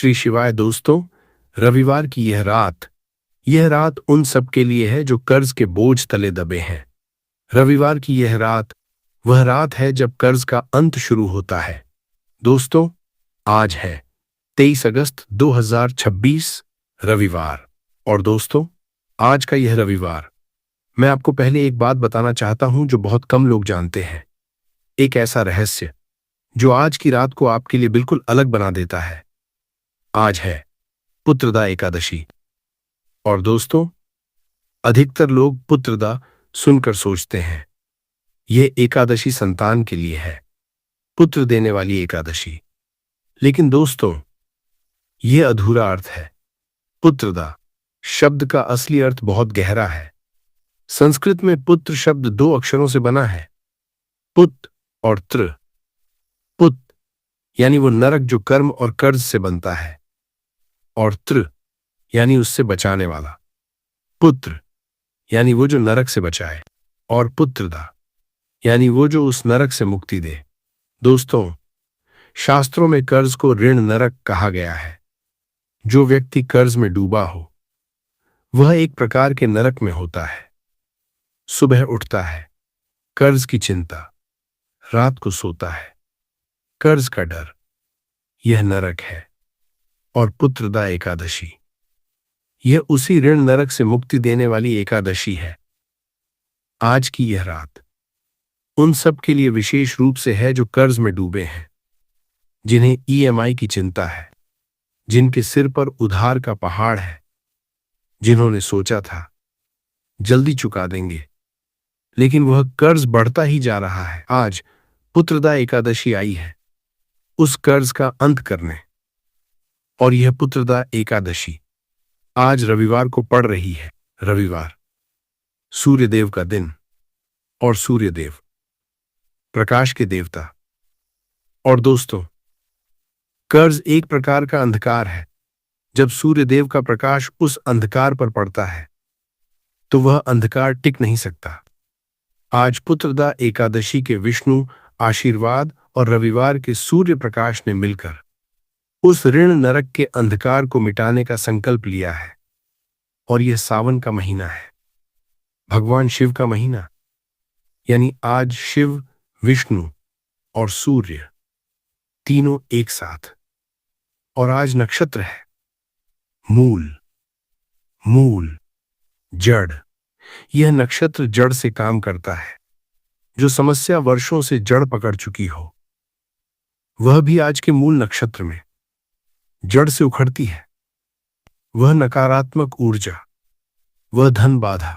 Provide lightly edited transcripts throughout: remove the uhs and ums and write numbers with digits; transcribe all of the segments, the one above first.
श्री शिवाय दोस्तों। रविवार की यह रात उन सब के लिए है जो कर्ज के बोझ तले दबे हैं। रविवार की यह रात वह रात है जब कर्ज का अंत शुरू होता है। दोस्तों, आज है 23 अगस्त 2026 रविवार। और दोस्तों, आज का यह रविवार मैं आपको पहले एक बात बताना चाहता हूं जो बहुत कम लोग जानते हैं। एक ऐसा रहस्य जो आज की रात को आपके लिए बिल्कुल अलग बना देता है। आज है पुत्रदा एकादशी। और दोस्तों, अधिकतर लोग पुत्रदा सुनकर सोचते हैं यह एकादशी संतान के लिए है, पुत्र देने वाली एकादशी। लेकिन दोस्तों, यह अधूरा अर्थ है। पुत्रदा शब्द का असली अर्थ बहुत गहरा है। संस्कृत में पुत्र शब्द दो अक्षरों से बना है, पुत और त्र। पुत यानी वो नरक जो कर्म और कर्ज से बनता है, और त्र यानी उससे बचाने वाला। पुत्र यानी वो जो नरक से बचाए, और पुत्रदा यानी वो जो उस नरक से मुक्ति दे। दोस्तों, शास्त्रों में कर्ज को ऋण नरक कहा गया है। जो व्यक्ति कर्ज में डूबा हो वह एक प्रकार के नरक में होता है। सुबह उठता है, कर्ज की चिंता, रात को सोता है, कर्ज का डर। यह नरक है। और पुत्रदा एकादशी यह उसी ऋण नरक से मुक्ति देने वाली एकादशी है। आज की यह रात उन सब के लिए विशेष रूप से है जो कर्ज में डूबे हैं, जिन्हें ईएमआई की चिंता है, जिनके सिर पर उधार का पहाड़ है, जिन्होंने सोचा था जल्दी चुका देंगे, लेकिन वह कर्ज बढ़ता ही जा रहा है। आज पुत्रदा एकादशी आई है उस कर्ज का अंत करने। और यह पुत्रदा एकादशी आज रविवार को पड़ रही है। रविवार सूर्यदेव का दिन, और सूर्यदेव प्रकाश के देवता। और दोस्तों, कर्ज एक प्रकार का अंधकार है। जब सूर्यदेव का प्रकाश उस अंधकार पर पड़ता है तो वह अंधकार टिक नहीं सकता। आज पुत्रदा एकादशी के विष्णु आशीर्वाद और रविवार के सूर्य प्रकाश ने मिलकर उस ऋण नरक के अंधकार को मिटाने का संकल्प लिया है। और यह सावन का महीना है, भगवान शिव का महीना। यानी आज शिव, विष्णु और सूर्य तीनों एक साथ। और आज नक्षत्र है मूल। मूल जड़। यह नक्षत्र जड़ से काम करता है। जो समस्या वर्षों से जड़ पकड़ चुकी हो वह भी आज के मूल नक्षत्र में जड़ से उखड़ती है। वह नकारात्मक ऊर्जा, वह धन बाधा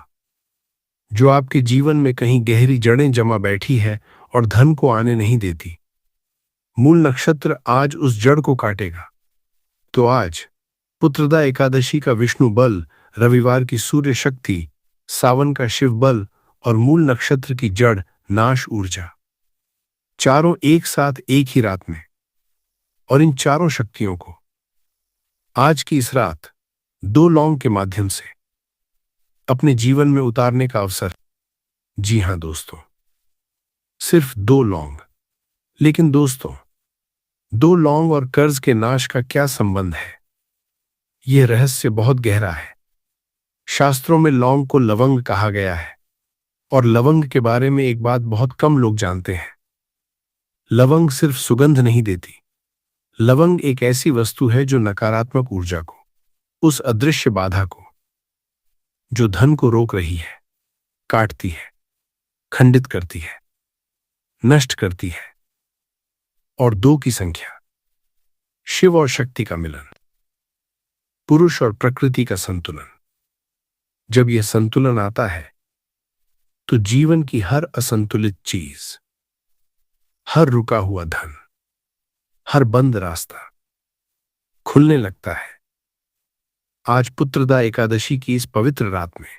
जो आपके जीवन में कहीं गहरी जड़ें जमा बैठी है और धन को आने नहीं देती, मूल नक्षत्र आज उस जड़ को काटेगा। तो आज पुत्रदा एकादशी का विष्णु बल, रविवार की सूर्य शक्ति, सावन का शिव बल और मूल नक्षत्र की जड़ नाश ऊर्जा, चारों एक साथ एक ही रात में। और इन चारों शक्तियों को आज की इस रात 2 लौंग के माध्यम से अपने जीवन में उतारने का अवसर। जी हां दोस्तों, सिर्फ 2 लौंग। लेकिन दोस्तों, 2 लौंग और कर्ज के नाश का क्या संबंध है? यह रहस्य बहुत गहरा है। शास्त्रों में लौंग को लवंग कहा गया है। और लवंग के बारे में एक बात बहुत कम लोग जानते हैं। लवंग सिर्फ सुगंध नहीं देती। लवंग एक ऐसी वस्तु है जो नकारात्मक ऊर्जा को, उस अदृश्य बाधा को जो धन को रोक रही है, काटती है, खंडित करती है, नष्ट करती है। और 2 की संख्या, शिव और शक्ति का मिलन, पुरुष और प्रकृति का संतुलन। जब यह संतुलन आता है तो जीवन की हर असंतुलित चीज, हर रुका हुआ धन, हर बंद रास्ता खुलने लगता है। आज पुत्रदा एकादशी की इस पवित्र रात में,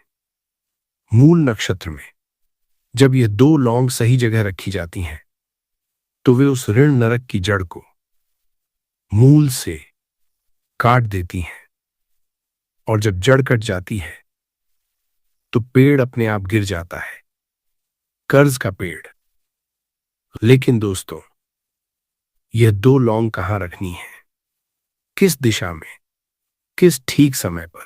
मूल नक्षत्र में, जब ये 2 लौंग सही जगह रखी जाती हैं तो वे उस ऋण नरक की जड़ को मूल से काट देती हैं। और जब जड़ कट जाती है तो पेड़ अपने आप गिर जाता है, कर्ज का पेड़। लेकिन दोस्तों, यह 2 लौंग कहां रखनी है? किस दिशा में, किस ठीक समय पर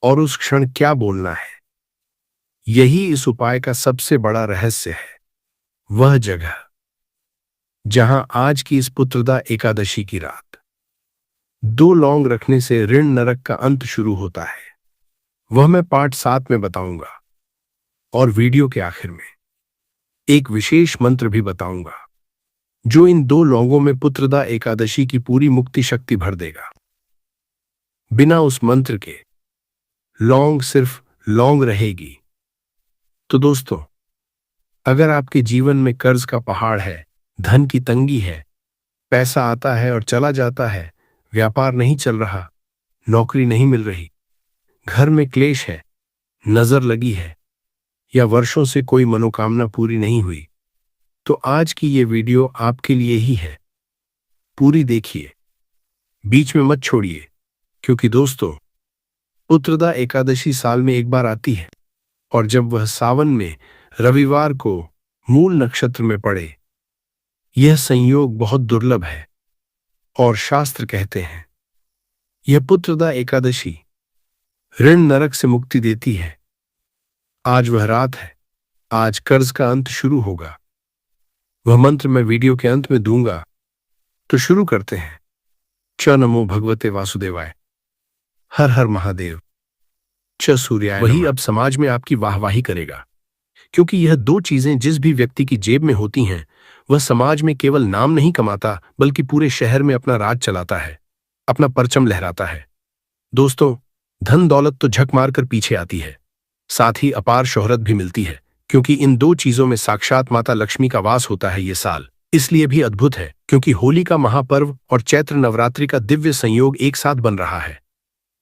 और उस क्षण क्या बोलना है। यही इस उपाय का सबसे बड़ा रहस्य है। वह जगह जहां आज की इस पुत्रदा एकादशी की रात 2 लौंग रखने से ऋण नरक का अंत शुरू होता है, वह मैं पार्ट 7 में बताऊंगा। और वीडियो के आखिर में एक विशेष मंत्र भी बताऊंगा जो इन 2 लौंगों में पुत्रदा एकादशी की पूरी मुक्ति शक्ति भर देगा। बिना उस मंत्र के लौंग सिर्फ लौंग रहेगी। तो दोस्तों, अगर आपके जीवन में कर्ज का पहाड़ है, धन की तंगी है, पैसा आता है और चला जाता है, व्यापार नहीं चल रहा, नौकरी नहीं मिल रही, घर में क्लेश है, नजर लगी है या वर्षों से कोई मनोकामना पूरी नहीं हुई, तो आज की ये वीडियो आपके लिए ही है। पूरी देखिए, बीच में मत छोड़िए, क्योंकि दोस्तों, पुत्रदा एकादशी साल में एक बार आती है और जब वह सावन में रविवार को मूल नक्षत्र में पड़े, यह संयोग बहुत दुर्लभ है। और शास्त्र कहते हैं यह पुत्रदा एकादशी ऋण नरक से मुक्ति देती है। आज वह रात है, आज कर्ज का अंत शुरू होगा। वह मंत्र मैं वीडियो के अंत में दूंगा, तो शुरू करते हैं। च नमो भगवते वासुदेवाय, हर हर महादेव, च सूर्याय नमः। वही अब समाज में आपकी वाहवाही करेगा, क्योंकि यह 2 चीजें जिस भी व्यक्ति की जेब में होती हैं, वह समाज में केवल नाम नहीं कमाता, बल्कि पूरे शहर में अपना राज चलाता है, अपना परचम लहराता है। दोस्तों, धन दौलत तो झक मार कर पीछे आती है, साथ ही अपार शोहरत भी मिलती है, क्योंकि इन 2 चीजों में साक्षात माता लक्ष्मी का वास होता है। ये साल इसलिए भी अद्भुत है क्योंकि होली का महापर्व और चैत्र नवरात्रि का दिव्य संयोग एक साथ बन रहा है।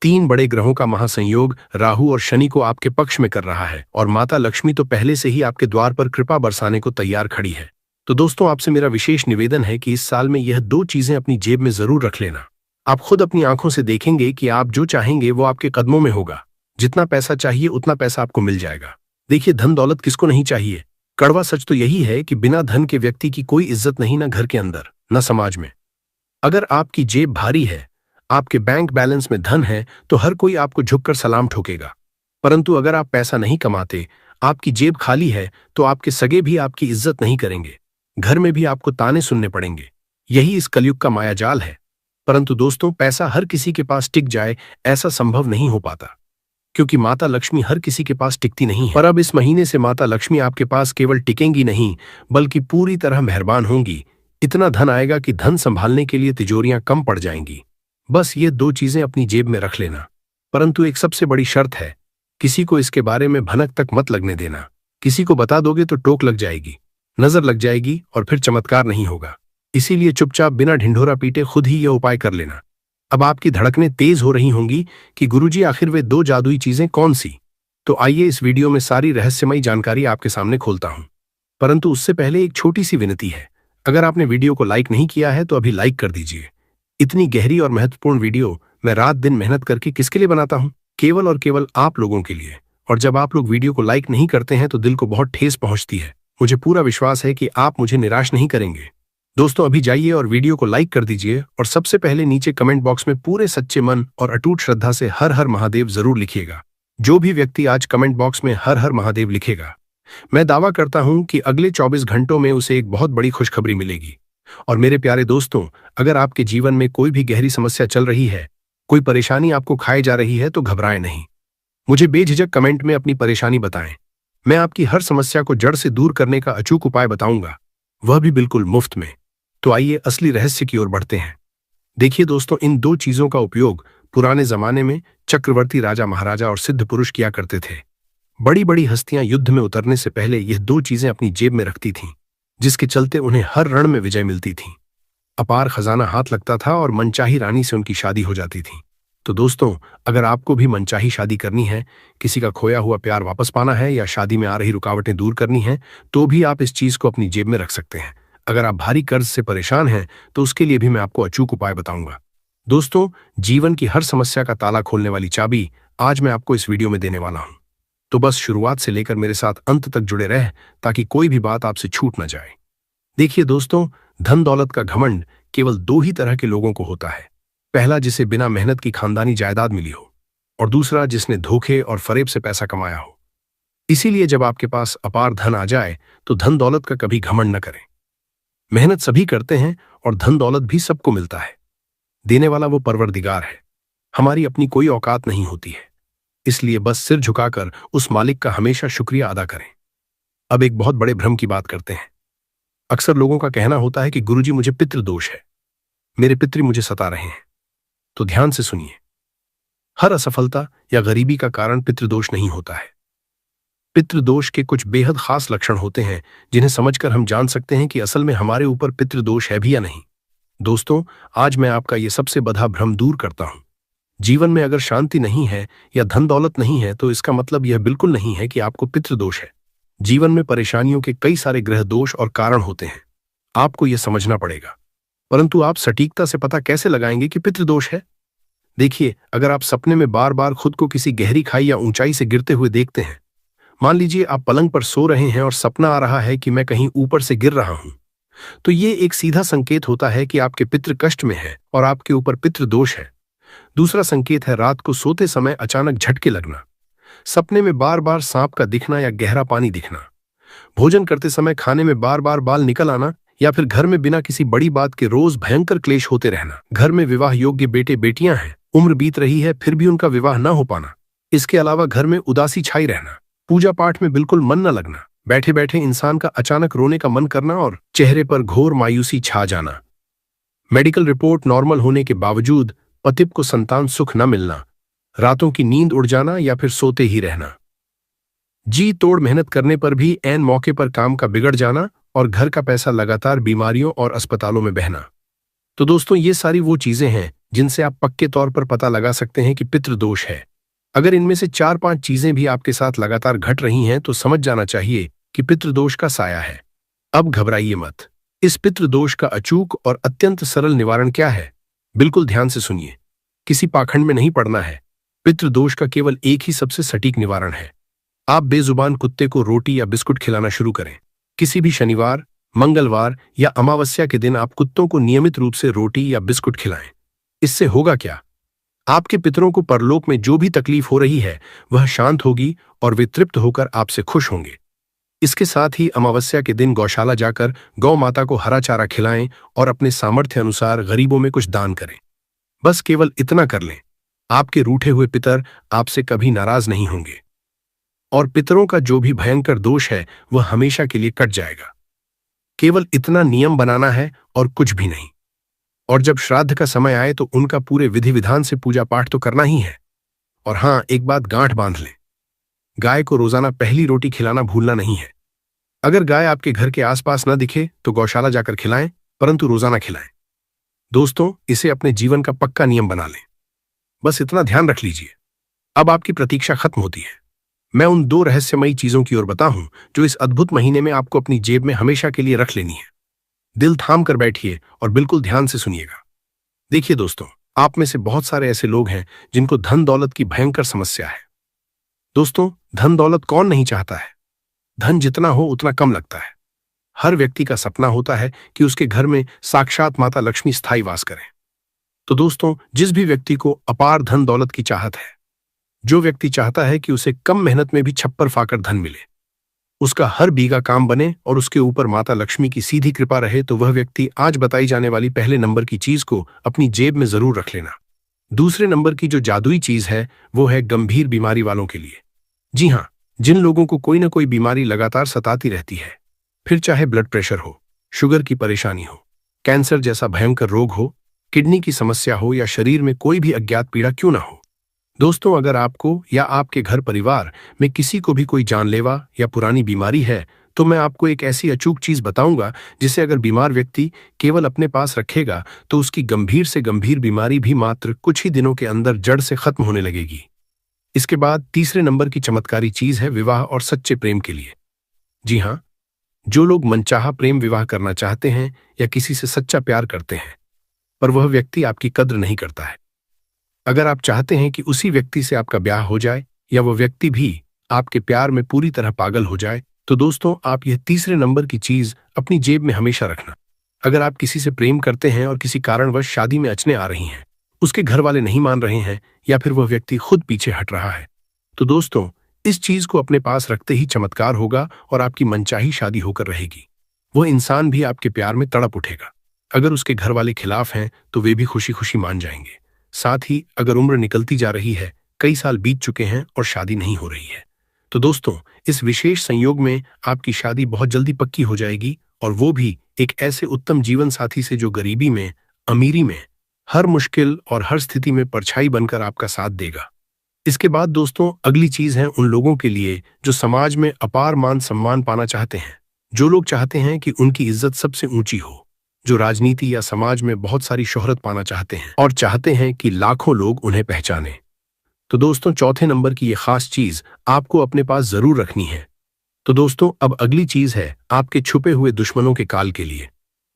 3 बड़े ग्रहों का महासंयोग राहु और शनि को आपके पक्ष में कर रहा है और माता लक्ष्मी तो पहले से ही आपके द्वार पर कृपा बरसाने को तैयार खड़ी है। तो दोस्तों, आपसे मेरा विशेष निवेदन है कि इस साल में यह 2 चीजें अपनी जेब में जरूर रख लेना। आप खुद अपनी आंखों से देखेंगे कि आप जो चाहेंगे वो आपके कदमों में होगा। जितना पैसा चाहिए उतना पैसा आपको मिल जाएगा। देखिए, धन दौलत किसको नहीं चाहिए। कड़वा सच तो यही है कि बिना धन के व्यक्ति की कोई इज्जत नहीं, ना घर के अंदर न समाज में। अगर आपकी जेब भारी है, आपके बैंक बैलेंस में धन है, तो हर कोई आपको झुककर सलाम ठोकेगा। परंतु अगर आप पैसा नहीं कमाते, आपकी जेब खाली है, तो आपके सगे भी आपकी इज्जत नहीं करेंगे, घर में भी आपको ताने सुनने पड़ेंगे। यही इस कलयुग का मायाजाल है। परंतु दोस्तों, पैसा हर किसी के पास टिक जाए, ऐसा संभव नहीं हो पाता, क्योंकि माता लक्ष्मी हर किसी के पास टिकती नहीं है। पर अब इस महीने से माता लक्ष्मी आपके पास केवल टिकेंगी नहीं, बल्कि पूरी तरह मेहरबान होंगी। इतना धन आएगा कि धन संभालने के लिए तिजोरियां कम पड़ जाएंगी। बस ये 2 चीजें अपनी जेब में रख लेना। परंतु एक सबसे बड़ी शर्त है, किसी को इसके बारे में भनक तक मत लगने देना। किसी को बता दोगे तो टोक लग जाएगी, नजर लग जाएगी और फिर चमत्कार नहीं होगा। इसीलिए चुपचाप बिना ढिंढोरा पीटे खुद ही यह उपाय कर लेना। अब आपकी धड़कनें तेज हो रही होंगी कि गुरुजी, आखिर वे 2 जादुई चीजें कौन सी? तो आइए इस वीडियो में सारी रहस्यमयी जानकारी आपके सामने खोलता हूं। परंतु उससे पहले एक छोटी सी विनती है, अगर आपने वीडियो को लाइक नहीं किया है तो अभी लाइक कर दीजिए। इतनी गहरी और महत्वपूर्ण वीडियो मैं रात दिन मेहनत करके किसके लिए बनाता हूं? केवल और केवल आप लोगों के लिए। और जब आप लोग वीडियो को लाइक नहीं करते हैं तो दिल को बहुत ठेस पहुंचती है। मुझे पूरा विश्वास है कि आप मुझे निराश नहीं करेंगे। दोस्तों, अभी जाइए और वीडियो को लाइक कर दीजिए और सबसे पहले नीचे कमेंट बॉक्स में पूरे सच्चे मन और अटूट श्रद्धा से हर हर महादेव जरूर लिखिएगा। जो भी व्यक्ति आज कमेंट बॉक्स में हर हर महादेव लिखेगा, मैं दावा करता हूं कि अगले 24 घंटों में उसे एक बहुत बड़ी खुशखबरी मिलेगी। और मेरे प्यारे दोस्तों, अगर आपके जीवन में कोई भी गहरी समस्या चल रही है, कोई परेशानी आपको खाए जा रही है, तो घबराएं नहीं। मुझे बेझिझक कमेंट में अपनी परेशानी बताएं। मैं आपकी हर समस्या को जड़ से दूर करने का अचूक उपाय बताऊंगा, वह भी बिल्कुल मुफ्त में। तो आइए असली रहस्य की ओर बढ़ते हैं। देखिए दोस्तों, इन 2 चीजों का उपयोग पुराने जमाने में चक्रवर्ती राजा महाराजा और सिद्ध पुरुष किया करते थे। बड़ी बड़ी हस्तियां युद्ध में उतरने से पहले यह 2 चीजें अपनी जेब में रखती थीं, जिसके चलते उन्हें हर रण में विजय मिलती थी, अपार खजाना हाथ लगता था और मनचाही रानी से उनकी शादी हो जाती थी। तो दोस्तों, अगर आपको भी मनचाही शादी करनी है, किसी का खोया हुआ प्यार वापस पाना है या शादी में आ रही रुकावटें दूर करनी है, तो भी आप इस चीज को अपनी जेब में रख सकते हैं। अगर आप भारी कर्ज से परेशान हैं, तो उसके लिए भी मैं आपको अचूक उपाय बताऊंगा। दोस्तों, जीवन की हर समस्या का ताला खोलने वाली चाबी आज मैं आपको इस वीडियो में देने वाला हूं। तो बस शुरुआत से लेकर मेरे साथ अंत तक जुड़े रह, ताकि कोई भी बात आपसे छूट न जाए। देखिए दोस्तों, धन दौलत का घमंड केवल 2 ही तरह के लोगों को होता है, पहला जिसे बिना मेहनत की खानदानी जायदाद मिली हो, और दूसरा जिसने धोखे और फरेब से पैसा कमाया हो। इसीलिए जब आपके पास अपार धन आ जाए तो धन दौलत का कभी घमंड न करें। मेहनत सभी करते हैं और धन दौलत भी सबको मिलता है। देने वाला वो परवरदिगार है। हमारी अपनी कोई औकात नहीं होती है, इसलिए बस सिर झुकाकर उस मालिक का हमेशा शुक्रिया अदा करें। अब एक बहुत बड़े भ्रम की बात करते हैं। अक्सर लोगों का कहना होता है कि गुरुजी मुझे पितृदोष है, मेरे पितृ मुझे सता रहे हैं। तो ध्यान से सुनिए, हर असफलता या गरीबी का कारण पितृदोष नहीं होता है। पितृदोष के कुछ बेहद खास लक्षण होते हैं जिन्हें समझकर हम जान सकते हैं कि असल में हमारे ऊपर पितृदोष है भी या नहीं। दोस्तों, आज मैं आपका ये सबसे बड़ा भ्रम दूर करता हूं। जीवन में अगर शांति नहीं है या धन दौलत नहीं है तो इसका मतलब यह बिल्कुल नहीं है कि आपको पितृदोष है। जीवन में परेशानियों के कई सारे ग्रह दोष और कारण होते हैं, आपको यह समझना पड़ेगा। परंतु आप सटीकता से पता कैसे लगाएंगे कि पितृदोष है? देखिए, अगर आप सपने में बार बार खुद को किसी गहरी खाई या ऊंचाई से गिरते हुए देखते हैं, मान लीजिए आप पलंग पर सो रहे हैं और सपना आ रहा है कि मैं कहीं ऊपर से गिर रहा हूं, तो ये एक सीधा संकेत होता है कि आपके पितृ कष्ट में है और आपके ऊपर पितृदोष है। दूसरा संकेत है रात को सोते समय अचानक झटके लगना, सपने में बार बार सांप का दिखना या गहरा पानी दिखना, भोजन करते समय खाने में बार बार बाल निकल आना, या फिर घर में बिना किसी बड़ी बात के रोज भयंकर क्लेश होते रहना। घर में विवाह योग्य बेटे बेटियां हैं, उम्र बीत रही है फिर भी उनका विवाह न हो पाना। इसके अलावा घर में उदासी छाई रहना, पूजा पाठ में बिल्कुल मन न लगना, बैठे बैठे इंसान का अचानक रोने का मन करना और चेहरे पर घोर मायूसी छा जाना। मेडिकल रिपोर्ट नॉर्मल होने के बावजूद पति को संतान सुख न मिलना, रातों की नींद उड़ जाना या फिर सोते ही रहना, जी तोड़ मेहनत करने पर भी ऐन मौके पर काम का बिगड़ जाना और घर का पैसा लगातार बीमारियों और अस्पतालों में बहना। तो दोस्तों, ये सारी वो चीजें हैं जिनसे आप पक्के तौर पर पता लगा सकते हैं कि पितृदोष है। अगर इनमें से 4-5 चीजें भी आपके साथ लगातार घट रही हैं तो समझ जाना चाहिए कि पितृदोष का साया है। अब घबराइए मत। इस पितृदोष का अचूक और अत्यंत सरल निवारण क्या है? बिल्कुल ध्यान से सुनिए, किसी पाखंड में नहीं पड़ना है। पितृदोष का केवल एक ही सबसे सटीक निवारण है। आप बेजुबान कुत्ते को रोटी या बिस्कुट खिलाना शुरू करें। किसी भी शनिवार, मंगलवार या अमावस्या के दिन आप कुत्तों को नियमित रूप से रोटी या बिस्कुट खिलाएं। इससे होगा क्या? आपके पितरों को परलोक में जो भी तकलीफ हो रही है वह शांत होगी और वे तृप्त होकर आपसे खुश होंगे। इसके साथ ही अमावस्या के दिन गौशाला जाकर गौ माता को हरा चारा खिलाएं और अपने सामर्थ्य अनुसार गरीबों में कुछ दान करें। बस केवल इतना कर लें, आपके रूठे हुए पितर आपसे कभी नाराज नहीं होंगे और पितरों का जो भी भयंकर दोष है वह हमेशा के लिए कट जाएगा। केवल इतना नियम बनाना है और कुछ भी नहीं। और जब श्राद्ध का समय आए तो उनका पूरे विधि विधान से पूजा पाठ तो करना ही है। और हाँ, एक बात गांठ बांध लें, गाय को रोजाना पहली रोटी खिलाना भूलना नहीं है। अगर गाय आपके घर के आसपास न दिखे तो गौशाला जाकर खिलाएं, परंतु रोजाना खिलाएं। दोस्तों, इसे अपने जीवन का पक्का नियम बना लें। बस इतना ध्यान रख लीजिए। अब आपकी प्रतीक्षा खत्म होती है। मैं उन 2 रहस्यमयी चीजों की ओर बताऊं जो इस अद्भुत महीने में आपको अपनी जेब में हमेशा के लिए रख लेनी है। दिल थाम कर बैठिए और बिल्कुल ध्यान से सुनिएगा। देखिए दोस्तों, आप में से बहुत सारे ऐसे लोग हैं जिनको धन दौलत की भयंकर समस्या है। दोस्तों, धन दौलत कौन नहीं चाहता है? धन जितना हो उतना कम लगता है। हर व्यक्ति का सपना होता है कि उसके घर में साक्षात माता लक्ष्मी स्थायी वास करें। तो दोस्तों, जिस भी व्यक्ति को अपार धन दौलत की चाहत है, जो व्यक्ति चाहता है कि उसे कम मेहनत में भी छप्पर फाकर धन मिले, उसका हर बीघा काम बने और उसके ऊपर माता लक्ष्मी की सीधी कृपा रहे, तो वह व्यक्ति आज बताई जाने वाली पहले नंबर की चीज को अपनी जेब में जरूर रख लेना। दूसरे नंबर की जो जादुई चीज है वो है गंभीर बीमारी वालों के लिए। जी हाँ, जिन लोगों को कोई ना कोई बीमारी लगातार सताती रहती है, फिर चाहे ब्लड प्रेशर हो, शुगर की परेशानी हो, कैंसर जैसा भयंकर रोग हो, किडनी की समस्या हो या शरीर में कोई भी अज्ञात पीड़ा क्यों ना हो। दोस्तों, अगर आपको या आपके घर परिवार में किसी को भी कोई जानलेवा या पुरानी बीमारी है तो मैं आपको एक ऐसी अचूक चीज बताऊंगा जिसे अगर बीमार व्यक्ति केवल अपने पास रखेगा तो उसकी गंभीर से गंभीर बीमारी भी मात्र कुछ ही दिनों के अंदर जड़ से खत्म होने लगेगी। इसके बाद तीसरे नंबर की चमत्कारी चीज है विवाह और सच्चे प्रेम के लिए। जी हाँ, जो लोग मनचाहा प्रेम विवाह करना चाहते हैं या किसी से सच्चा प्यार करते हैं पर वह व्यक्ति आपकी कद्र नहीं करता है, अगर आप चाहते हैं कि उसी व्यक्ति से आपका ब्याह हो जाए या वह व्यक्ति भी आपके प्यार में पूरी तरह पागल हो जाए, तो दोस्तों आप यह तीसरे नंबर की चीज अपनी जेब में हमेशा रखना। अगर आप किसी से प्रेम करते हैं और किसी कारणवश शादी में अड़चनें आ रही हैं, उसके घर वाले नहीं मान रहे हैं या फिर वह व्यक्ति खुद पीछे हट रहा है। तो दोस्तों, इस चीज को अपने पास रखते ही चमत्कार होगा और आपकी मनचाही शादी होकर रहेगी। वो इंसान भी आपके प्यार में तड़प उठेगा। अगर उसके घर वाले खिलाफ हैं तो वे भी खुशी खुशी मान जाएंगे। साथ ही अगर उम्र निकलती जा रही है, कई साल बीत चुके हैं और शादी नहीं हो रही है, तो दोस्तों, इस विशेष संयोग में आपकी शादी बहुत जल्दी पक्की हो जाएगी, और वो भी एक ऐसे उत्तम जीवन साथी से जो गरीबी में, अमीरी में, हर मुश्किल और हर स्थिति में परछाई बनकर आपका साथ देगा। इसके बाद दोस्तों, अगली चीज है उन लोगों के लिए जो समाज में अपार मान सम्मान पाना चाहते हैं, जो लोग चाहते हैं कि उनकी इज्जत सबसे ऊंची हो, जो राजनीति या समाज में बहुत सारी शोहरत पाना चाहते हैं और चाहते हैं कि लाखों लोग उन्हें पहचाने। तो दोस्तों, चौथे नंबर की ये खास चीज आपको अपने पास जरूर रखनी है। तो दोस्तों, अब अगली चीज है आपके छुपे हुए दुश्मनों के काल के लिए।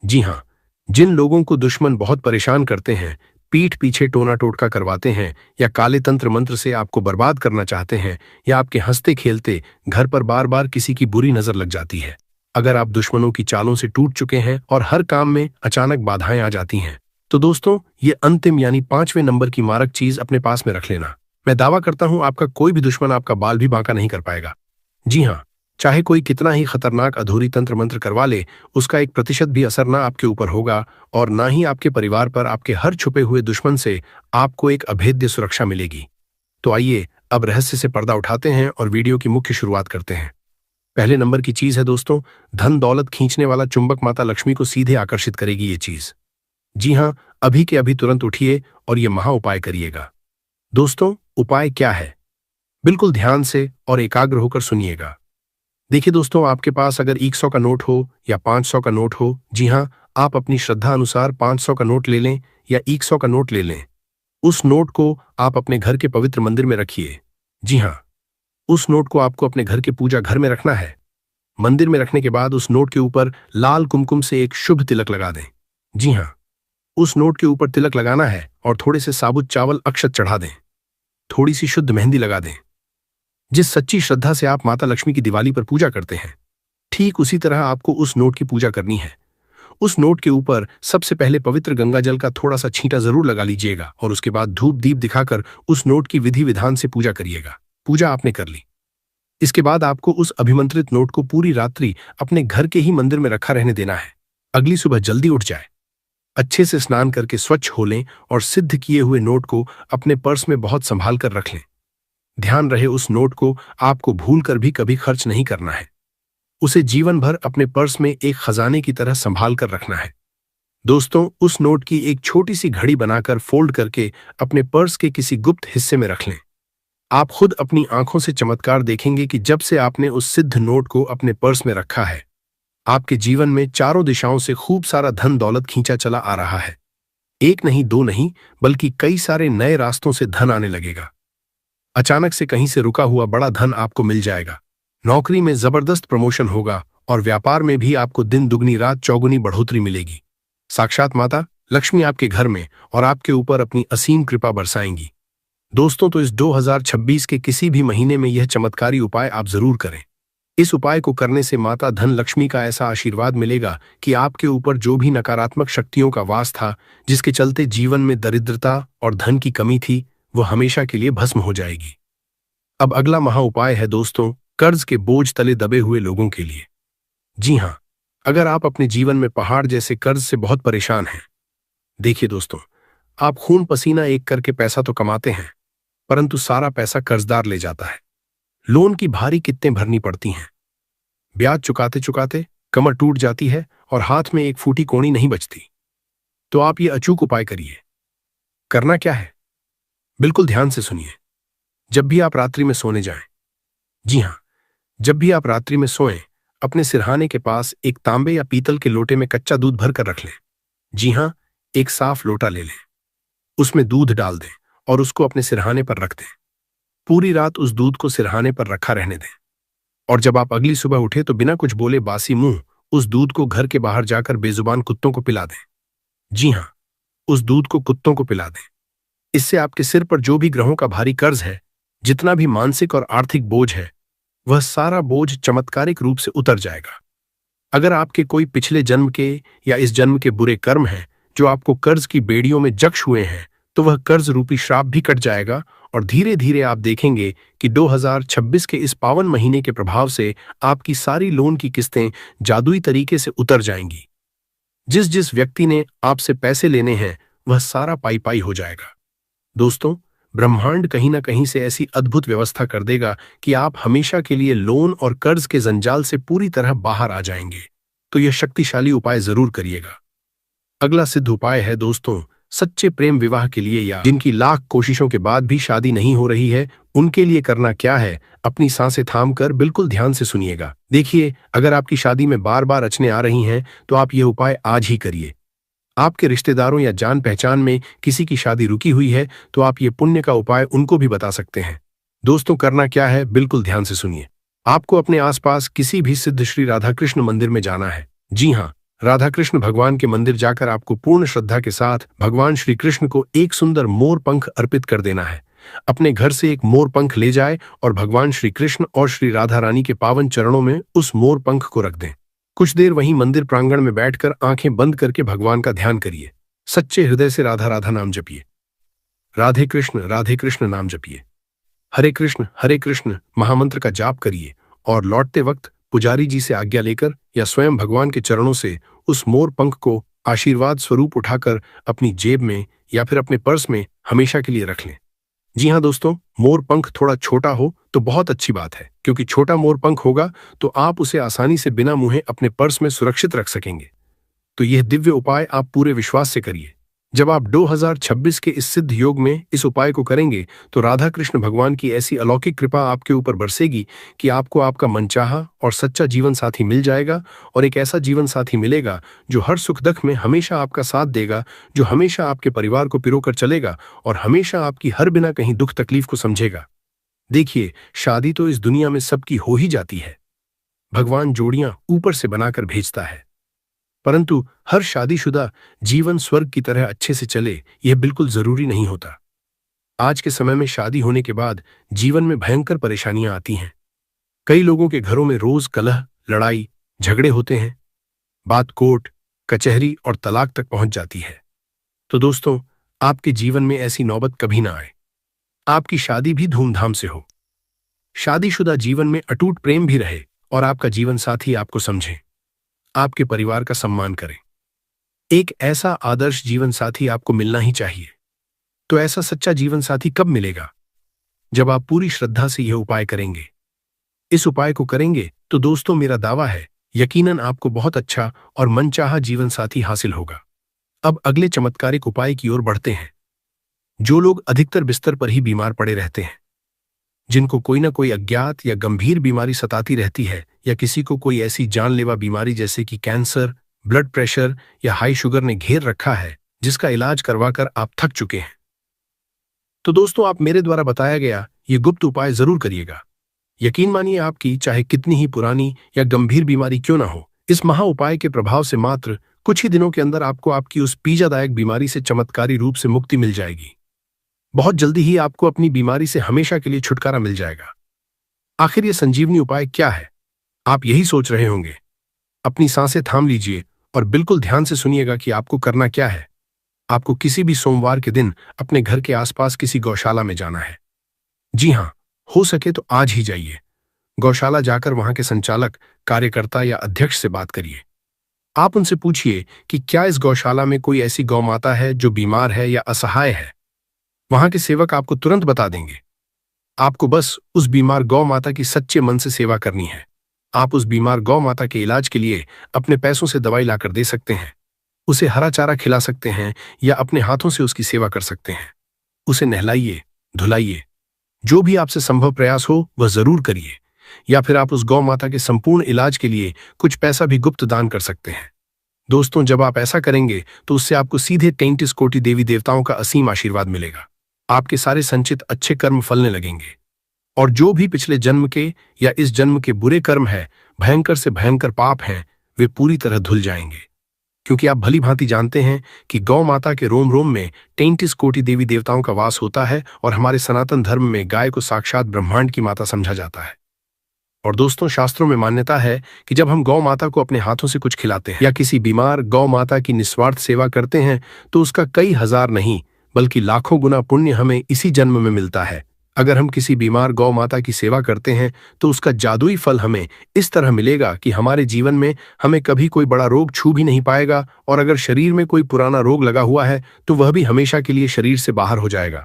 जी हाँ, जिन लोगों को दुश्मन बहुत परेशान करते हैं, पीठ पीछे टोना टोटका करवाते हैं, या काले तंत्र मंत्र से आपको बर्बाद करना चाहते हैं, या आपके हंसते खेलते घर पर बार बार किसी की बुरी नजर लग जाती है। अगर आप दुश्मनों की चालों से टूट चुके हैं और हर काम में अचानक बाधाएं आ जाती हैं, तो दोस्तों, ये अंतिम यानी 5वें नंबर की मारक चीज अपने पास में रख लेना। मैं दावा करता हूं आपका कोई भी दुश्मन आपका बाल भी बांका नहीं कर पाएगा। जी हाँ, चाहे कोई कितना ही खतरनाक अधूरी तंत्र मंत्र करवा ले, उसका 1% भी असर ना आपके ऊपर होगा, और ना ही आपके परिवार पर। आपके हर छुपे हुए दुश्मन से आपको एक अभेद्य सुरक्षा मिलेगी। तो आइए अब रहस्य से पर्दा उठाते हैं और वीडियो की मुख्य शुरुआत करते हैं। पहले नंबर की चीज है दोस्तों, धन दौलत खींचने वाला चुंबक माता लक्ष्मी को सीधे आकर्षित करेगी ये चीज। जी हाँ, अभी के अभी तुरंत उठिए और ये महा उपाय करिएगा। दोस्तों, उपाय क्या है? बिल्कुल ध्यान से और एकाग्र होकर सुनिएगा। देखिए दोस्तों, आपके पास अगर 100 का नोट हो या 500 का नोट हो, जी हाँ, आप अपनी श्रद्धा अनुसार 500 का नोट ले लें या 100 का नोट ले लें। उस नोट को आप अपने घर के पवित्र मंदिर में रखिए। जी हाँ, उस नोट को आपको अपने घर के पूजा घर में रखना है। मंदिर में रखने के बाद उस नोट के ऊपर लाल कुमकुम से एक शुभ तिलक लगा दें। जी हाँ, उस नोट के ऊपर तिलक लगाना है और थोड़े से साबुत चावल अक्षत चढ़ा दें। थोड़ी सी शुद्ध मेहंदी लगा दें। जिस सच्ची श्रद्धा से आप माता लक्ष्मी की दिवाली पर पूजा करते हैं, ठीक उसी तरह आपको उस नोट की पूजा करनी है। उस नोट के ऊपर सबसे पहले पवित्र गंगा जल का थोड़ा सा छींटा जरूर लगा लीजिएगा, और उसके बाद धूप दीप दिखाकर उस नोट की विधि विधान से पूजा करिएगा। पूजा आपने कर ली। इसके बाद आपको उस अभिमंत्रित नोट को पूरी रात्रि अपने घर के ही मंदिर में रखा रहने देना है। अगली सुबह जल्दी उठ जाए, अच्छे से स्नान करके स्वच्छ हो लें और सिद्ध किए हुए नोट को अपने पर्स में बहुत संभाल कर रख लें। ध्यान रहे, उस नोट को आपको भूल कर भी कभी खर्च नहीं करना है। उसे जीवन भर अपने पर्स में एक खजाने की तरह संभाल कर रखना है। दोस्तों, उस नोट की एक छोटी सी घड़ी बनाकर फोल्ड करके अपने पर्स के किसी गुप्त हिस्से में रख लें। आप खुद अपनी आंखों से चमत्कार देखेंगे कि जब से आपने उस सिद्ध नोट को अपने पर्स में रखा है, आपके जीवन में चारों दिशाओं से खूब सारा धन दौलत खींचा चला आ रहा है। एक नहीं, दो नहीं, बल्कि कई सारे नए रास्तों से धन आने लगेगा। अचानक से कहीं से रुका हुआ बड़ा धन आपको मिल जाएगा। नौकरी में जबरदस्त प्रमोशन होगा और व्यापार में भी आपको दिन दुगनी रात चौगुनी बढ़ोतरी मिलेगी। साक्षात माता लक्ष्मी आपके घर में और आपके ऊपर अपनी असीम कृपा बरसाएंगी। दोस्तों, तो इस 2026 के किसी भी महीने में यह चमत्कारी उपाय आप जरूर करें। इस उपाय को करने से माता धन लक्ष्मी का ऐसा आशीर्वाद मिलेगा कि आपके ऊपर जो भी नकारात्मक शक्तियों का वास था, जिसके चलते जीवन में दरिद्रता और धन की कमी थी, वो हमेशा के लिए भस्म हो जाएगी। अब अगला महा उपाय है दोस्तों, कर्ज के बोझ तले दबे हुए लोगों के लिए। जी हाँ, अगर आप अपने जीवन में पहाड़ जैसे कर्ज से बहुत परेशान हैं। देखिए दोस्तों, आप खून पसीना एक करके पैसा तो कमाते हैं, परंतु सारा पैसा कर्जदार ले जाता है। लोन की भारी किस्तें भरनी पड़ती हैं। ब्याज चुकाते चुकाते कमर टूट जाती है और हाथ में एक फूटी कोणी नहीं बचती। तो आप ये अचूक उपाय करिए। करना क्या है? बिल्कुल ध्यान से सुनिए। जब भी आप रात्रि में सोने जाएं, जी हाँ, जब भी आप रात्रि में सोएं, अपने सिरहाने के पास एक तांबे या पीतल के लोटे में कच्चा दूध भर कर रख लें। जी हाँ, एक साफ लोटा ले लें, उसमें दूध डाल दें और उसको अपने सिरहाने पर रख दें। पूरी रात उस दूध को सिरहाने पर रखा रहने दें, और जब आप अगली सुबह उठे तो बिना कुछ बोले बासी मुंह उस दूध को घर के बाहर जाकर बेजुबान कुत्तों को पिला दें। जी हाँ, उस दूध को कुत्तों को पिला दें। इससे आपके सिर पर जो भी ग्रहों का भारी कर्ज है, जितना भी मानसिक और आर्थिक बोझ है, वह सारा बोझ चमत्कारिक रूप से उतर जाएगा। अगर आपके कोई पिछले जन्म के या इस जन्म के बुरे कर्म हैं जो आपको कर्ज की बेड़ियों में जक्श हुए हैं, तो वह कर्ज रूपी श्राप भी कट जाएगा और धीरे धीरे आप देखेंगे कि 2026 के इस पावन महीने के प्रभाव से आपकी सारी लोन की किस्तें जादुई तरीके से उतर जाएंगी। जिस जिस व्यक्ति ने आपसे पैसे लेने हैं वह सारा पाई पाई हो जाएगा। दोस्तों, ब्रह्मांड कहीं ना कहीं से ऐसी अद्भुत व्यवस्था कर देगा कि आप हमेशा के लिए लोन और कर्ज के जंजाल से पूरी तरह बाहर आ जाएंगे। तो यह शक्तिशाली उपाय जरूर करिएगा। अगला सिद्ध उपाय है दोस्तों, सच्चे प्रेम विवाह के लिए या जिनकी लाख कोशिशों के बाद भी शादी नहीं हो रही है, उनके लिए करना क्या है, अपनी सांसें थाम कर बिल्कुल ध्यान से सुनिएगा। देखिए, अगर आपकी शादी में बार बार अड़चनें आ रही हैं तो आप यह उपाय आज ही करिए। आपके रिश्तेदारों या जान पहचान में किसी की शादी रुकी हुई है तो आप ये पुण्य का उपाय उनको भी बता सकते हैं। दोस्तों, करना क्या है, बिल्कुल ध्यान से सुनिए। आपको अपने आसपास किसी भी सिद्ध श्री राधा कृष्ण मंदिर में जाना है। जी हाँ, राधा कृष्ण भगवान के मंदिर जाकर आपको पूर्ण श्रद्धा के साथ भगवान श्री कृष्ण को एक सुंदर मोर पंख अर्पित कर देना है। अपने घर से एक मोर पंख ले जाए और भगवान श्री कृष्ण और श्री राधा रानी के पावन चरणों में उस मोर पंख को रख दें। कुछ देर वहीं मंदिर प्रांगण में बैठकर आंखें बंद करके भगवान का ध्यान करिए। सच्चे हृदय से राधा राधा नाम जपिए, राधे कृष्ण नाम जपिए, हरे कृष्ण महामंत्र का जाप करिए और लौटते वक्त पुजारी जी से आज्ञा लेकर या स्वयं भगवान के चरणों से उस मोर पंख को आशीर्वाद स्वरूप उठाकर अपनी जेब में या फिर अपने पर्स में हमेशा के लिए रख लें। जी हाँ दोस्तों, मोर पंख थोड़ा छोटा हो तो बहुत अच्छी बात है, क्योंकि छोटा मोर पंख होगा तो आप उसे आसानी से बिना मुँहे अपने पर्स में सुरक्षित रख सकेंगे। तो यह दिव्य उपाय आप पूरे विश्वास से करिए। जब आप 2026 के इस सिद्ध योग में इस उपाय को करेंगे तो राधा कृष्ण भगवान की ऐसी अलौकिक कृपा आपके ऊपर बरसेगी कि आपको आपका मनचाहा और सच्चा जीवन साथी मिल जाएगा, और एक ऐसा जीवन साथी मिलेगा जो हर सुख दुख में हमेशा आपका साथ देगा, जो हमेशा आपके परिवार को पिरोकर चलेगा और हमेशा आपकी हर बिना कहीं दुख तकलीफ को समझेगा। देखिए, शादी तो इस दुनिया में सबकी हो ही जाती है। भगवान जोड़ियां ऊपर से बनाकर भेजता है, परंतु हर शादीशुदा जीवन स्वर्ग की तरह अच्छे से चले यह बिल्कुल जरूरी नहीं होता। आज के समय में शादी होने के बाद जीवन में भयंकर परेशानियां आती हैं। कई लोगों के घरों में रोज कलह, लड़ाई, झगड़े होते हैं। बात कोर्ट, कचहरी और तलाक तक पहुंच जाती है। तो दोस्तों, आपके जीवन में ऐसी नौबत कभी ना आए। आपकी शादी भी धूमधाम से हो, शादीशुदा जीवन में अटूट प्रेम भी रहे और आपका जीवन साथी आपको समझे, आपके परिवार का सम्मान करें। एक ऐसा आदर्श जीवन साथी आपको मिलना ही चाहिए। तो ऐसा सच्चा जीवन साथी कब मिलेगा? जब आप पूरी श्रद्धा से यह उपाय करेंगे। इस उपाय को करेंगे तो दोस्तों, मेरा दावा है यकीनन आपको बहुत अच्छा और मनचाहा जीवन साथी हासिल होगा। अब अगले चमत्कारिक उपाय की ओर बढ़ते हैं। जो लोग अधिकतर बिस्तर पर ही बीमार पड़े रहते हैं, जिनको कोई ना कोई अज्ञात या गंभीर बीमारी सताती रहती है, या किसी को कोई ऐसी जानलेवा बीमारी जैसे कि कैंसर, ब्लड प्रेशर या हाई शुगर ने घेर रखा है, जिसका इलाज करवाकर आप थक चुके हैं, तो दोस्तों, आप मेरे द्वारा बताया गया ये गुप्त उपाय जरूर करिएगा। यकीन मानिए, आपकी चाहे कितनी ही पुरानी या गंभीर बीमारी क्यों ना हो, इस महा उपाय के प्रभाव से मात्र कुछ ही दिनों के अंदर आपको आपकी उस पीड़ादायक बीमारी से चमत्कारी रूप से मुक्ति मिल जाएगी। बहुत जल्दी ही आपको अपनी बीमारी से हमेशा के लिए छुटकारा मिल जाएगा। आखिर ये संजीवनी उपाय क्या है, आप यही सोच रहे होंगे। अपनी सांसें थाम लीजिए और बिल्कुल ध्यान से सुनिएगा कि आपको करना क्या है। आपको किसी भी सोमवार के दिन अपने घर के आसपास किसी गौशाला में जाना है। जी हाँ, हो सके तो आज ही जाइए। गौशाला जाकर वहां के संचालक, कार्यकर्ता या अध्यक्ष से बात करिए। आप उनसे पूछिए कि क्या इस गौशाला में कोई ऐसी गौ माता है जो बीमार है या असहाय है। वहां के सेवक आपको तुरंत बता देंगे। आपको बस उस बीमार गौ माता की सच्चे मन से सेवा करनी है। आप उस बीमार गौ माता के इलाज के लिए अपने पैसों से दवाई लाकर दे सकते हैं, उसे हरा चारा खिला सकते हैं या अपने हाथों से उसकी सेवा कर सकते हैं। उसे नहलाइए, धुलाइए, जो भी आपसे संभव प्रयास हो वह जरूर करिए। या फिर आप उस गौ माता के संपूर्ण इलाज के लिए कुछ पैसा भी गुप्त दान कर सकते हैं। दोस्तों, जब आप ऐसा करेंगे तो उससे आपको सीधे 33 कोटि देवी देवताओं का असीम आशीर्वाद मिलेगा। आपके सारे संचित अच्छे कर्म फलने लगेंगे और जो भी पिछले जन्म के या इस जन्म के बुरे कर्म है, भयंकर से भयंकर पाप हैं, वे पूरी तरह धुल जाएंगे। क्योंकि आप भली भांति जानते हैं कि गौ माता के रोम रोम में 33 कोटि देवी देवताओं का वास होता है और हमारे सनातन धर्म में गाय को साक्षात ब्रह्मांड की माता समझा जाता है। और दोस्तों, शास्त्रों में मान्यता है कि जब हम गौ माता को अपने हाथों से कुछ खिलाते हैं या किसी बीमार गौ माता की निस्वार्थ सेवा करते हैं तो उसका कई हजार नहीं बल्कि लाखों गुना पुण्य हमें इसी जन्म में मिलता है। अगर हम किसी बीमार गौ माता की सेवा करते हैं तो उसका जादुई फल हमें इस तरह मिलेगा कि हमारे जीवन में हमें कभी कोई बड़ा रोग छू भी नहीं पाएगा, और अगर शरीर में कोई पुराना रोग लगा हुआ है तो वह भी हमेशा के लिए शरीर से बाहर हो जाएगा।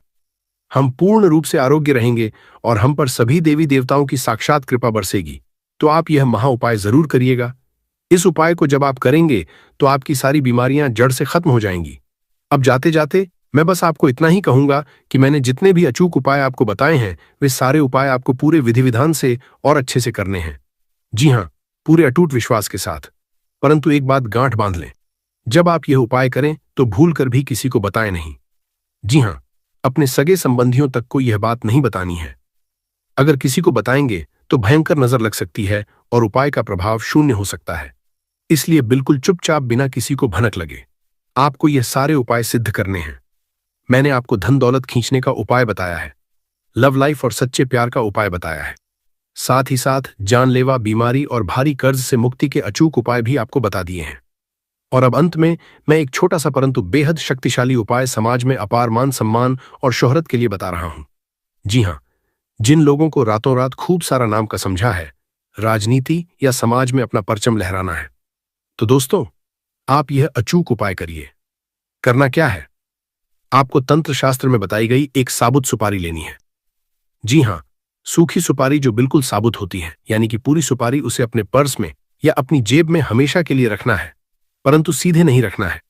हम पूर्ण रूप से आरोग्य रहेंगे और हम पर सभी देवी देवताओं की साक्षात कृपा बरसेगी। तो आप यह महा उपाय जरूर करिएगा। इस उपाय को जब आप करेंगे तो आपकी सारी बीमारियां जड़ से खत्म हो जाएंगी। अब जाते जाते मैं बस आपको इतना ही कहूंगा कि मैंने जितने भी अचूक उपाय आपको बताए हैं वे सारे उपाय आपको पूरे विधि विधान से और अच्छे से करने हैं। जी हाँ, पूरे अटूट विश्वास के साथ। परंतु एक बात गांठ बांध लें, जब आप यह उपाय करें तो भूल कर भी किसी को बताएं नहीं। जी हाँ, अपने सगे संबंधियों तक को यह बात नहीं बतानी है। अगर किसी को बताएंगे तो भयंकर नजर लग सकती है और उपाय का प्रभाव शून्य हो सकता है। इसलिए बिल्कुल चुपचाप बिना किसी को भनक लगे आपको यह सारे उपाय सिद्ध करने हैं। मैंने आपको धन दौलत खींचने का उपाय बताया है, लव लाइफ और सच्चे प्यार का उपाय बताया है, साथ ही साथ जानलेवा बीमारी और भारी कर्ज से मुक्ति के अचूक उपाय भी आपको बता दिए हैं। और अब अंत में मैं एक छोटा सा परंतु बेहद शक्तिशाली उपाय समाज में अपार मान सम्मान और शोहरत के लिए बता रहा हूं। जी हां, जिन लोगों को रातों रात खूब सारा नाम का समझा है, राजनीति या समाज में अपना परचम लहराना है, तो दोस्तों आप यह अचूक उपाय करिए। करना क्या है, आपको तंत्र शास्त्र में बताई गई एक साबुत सुपारी लेनी है। जी हां, सूखी सुपारी जो बिल्कुल साबुत होती है, यानी कि पूरी सुपारी उसे अपने पर्स में या अपनी जेब में हमेशा के लिए रखना है, परंतु सीधे नहीं रखना है।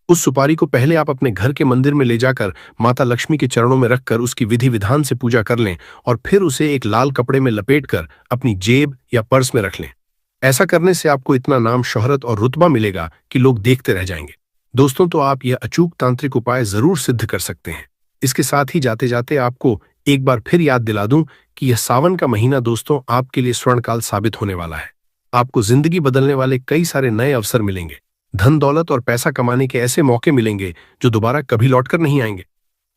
उस सुपारी को पहले आप अपने घर के मंदिर में ले जाकर माता लक्ष्मी के चरणों में रखकर उसकी विधि विधान से पूजा कर लें और फिर उसे एक लाल कपड़े में लपेटकर अपनी जेब या पर्स में रख लें। ऐसा करने से आपको इतना नाम, शोहरत और रुतबा मिलेगा कि लोग देखते रह जाएंगे। दोस्तों, तो आप यह अचूक तांत्रिक उपाय जरूर सिद्ध कर सकते हैं। इसके साथ ही जाते जाते आपको एक बार फिर याद दिला दूं कि यह सावन का महीना दोस्तों आपके लिए स्वर्णकाल साबित होने वाला है। आपको जिंदगी बदलने वाले कई सारे नए अवसर मिलेंगे। धन दौलत और पैसा कमाने के ऐसे मौके मिलेंगे जो दोबारा कभी लौटकर नहीं आएंगे।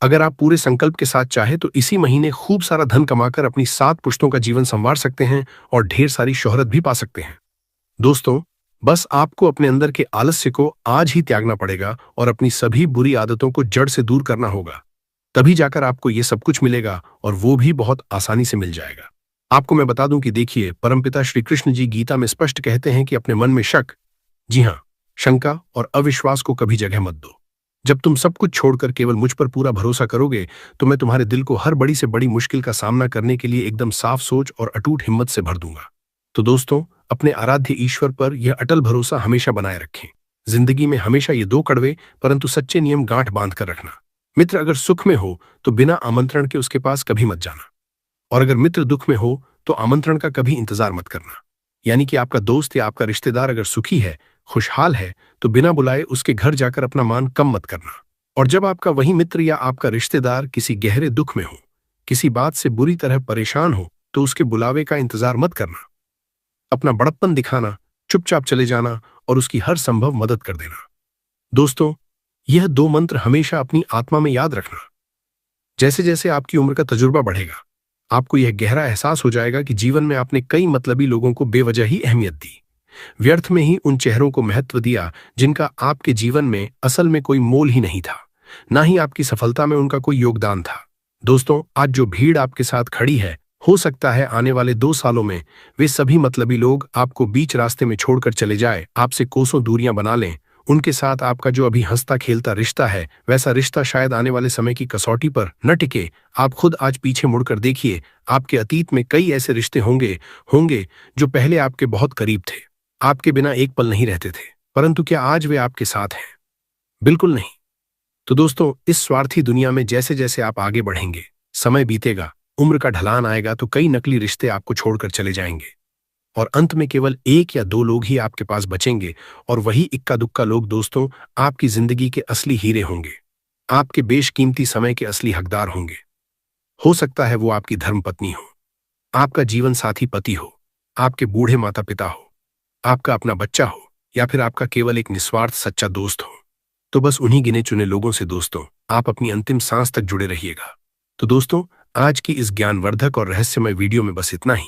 अगर आप पूरे संकल्प के साथ चाहे तो इसी महीने खूब सारा धन कमाकर अपनी 7 पुश्तों का जीवन संवार सकते हैं और ढेर सारी शोहरत भी पा सकते हैं। दोस्तों, बस आपको अपने अंदर के आलस्य को आज ही त्यागना पड़ेगा और अपनी सभी बुरी आदतों को जड़ से दूर करना होगा। तभी जाकर आपको ये सब कुछ मिलेगा और वो भी बहुत आसानी से मिल जाएगा। आपको मैं बता दूं कि देखिए, परमपिता श्री कृष्ण जी गीता में स्पष्ट कहते हैं कि अपने मन में शक, जी हां, शंका और अविश्वास को कभी जगह मत दो। जब तुम सब कुछ छोड़कर केवल मुझ पर पूरा भरोसा करोगे तो मैं तुम्हारे दिल को हर बड़ी से बड़ी मुश्किल का सामना करने के लिए एकदम साफ सोच और अटूट हिम्मत से भर दूंगा। तो दोस्तों, अपने आराध्य ईश्वर पर यह अटल भरोसा हमेशा बनाए रखें। जिंदगी में हमेशा ये 2 कड़वे परंतु सच्चे नियम गांठ बांध कर रखना। मित्र अगर सुख में हो तो बिना आमंत्रण के उसके पास कभी मत जाना, और अगर मित्र दुख में हो तो आमंत्रण का कभी इंतजार मत करना। यानी कि आपका दोस्त या आपका रिश्तेदार अगर सुखी है, खुशहाल है, तो बिना बुलाए उसके घर जाकर अपना मान कम मत करना। और जब आपका वही मित्र या आपका रिश्तेदार किसी गहरे दुख में हो, किसी बात से बुरी तरह परेशान हो, तो उसके बुलावे का इंतजार मत करना। अपना बड़प्पन दिखाना, चुपचाप चले जाना और उसकी हर संभव मदद कर देना। दोस्तों, यह 2 मंत्र हमेशा अपनी आत्मा में याद रखना। जैसे जैसे आपकी उम्र का तजुर्बा बढ़ेगा, आपको यह गहरा एहसास हो जाएगा कि जीवन में आपने कई मतलबी लोगों को बेवजह ही अहमियत दी, व्यर्थ में ही उन चेहरों को महत्व दिया जिनका आपके जीवन में असल में कोई मोल ही नहीं था, ना ही आपकी सफलता में उनका कोई योगदान था। दोस्तों, आज जो भीड़ आपके साथ खड़ी है, हो सकता है आने वाले 2 सालों में वे सभी मतलबी लोग आपको बीच रास्ते में छोड़कर चले जाए, आपसे कोसों दूरियां बना लें। उनके साथ आपका जो अभी हंसता खेलता रिश्ता है, वैसा रिश्ता शायद आने वाले समय की कसौटी पर न टिके। आप खुद आज पीछे मुड़कर देखिए, आपके अतीत में कई ऐसे रिश्ते होंगे जो पहले आपके बहुत करीब थे, आपके बिना एक पल नहीं रहते थे, परंतु क्या आज वे आपके साथ हैं? बिल्कुल नहीं। तो दोस्तों, इस स्वार्थी दुनिया में जैसे जैसे आप आगे बढ़ेंगे, समय बीतेगा, उम्र का ढलान आएगा, तो कई नकली रिश्ते आपको छोड़कर चले जाएंगे और अंत में केवल 1 या 2 लोग ही आपके पास बचेंगे, और वही इक्का दुक्का लोग दोस्तों आपकी जिंदगी के असली हीरे होंगे, आपके बेशकीमती समय के असली हकदार होंगे। हो सकता है वो आपकी धर्मपत्नी हो, आपका जीवन साथी पति हो, आपके बूढ़े माता पिता हो, आपका अपना बच्चा हो, या फिर आपका केवल एक निस्वार्थ सच्चा दोस्त हो। तो बस उन्हीं गिने चुने लोगों से दोस्तों आप अपनी अंतिम सांस तक जुड़े रहिएगा। तो दोस्तों, आज की इस ज्ञानवर्धक और रहस्यमय वीडियो में बस इतना ही।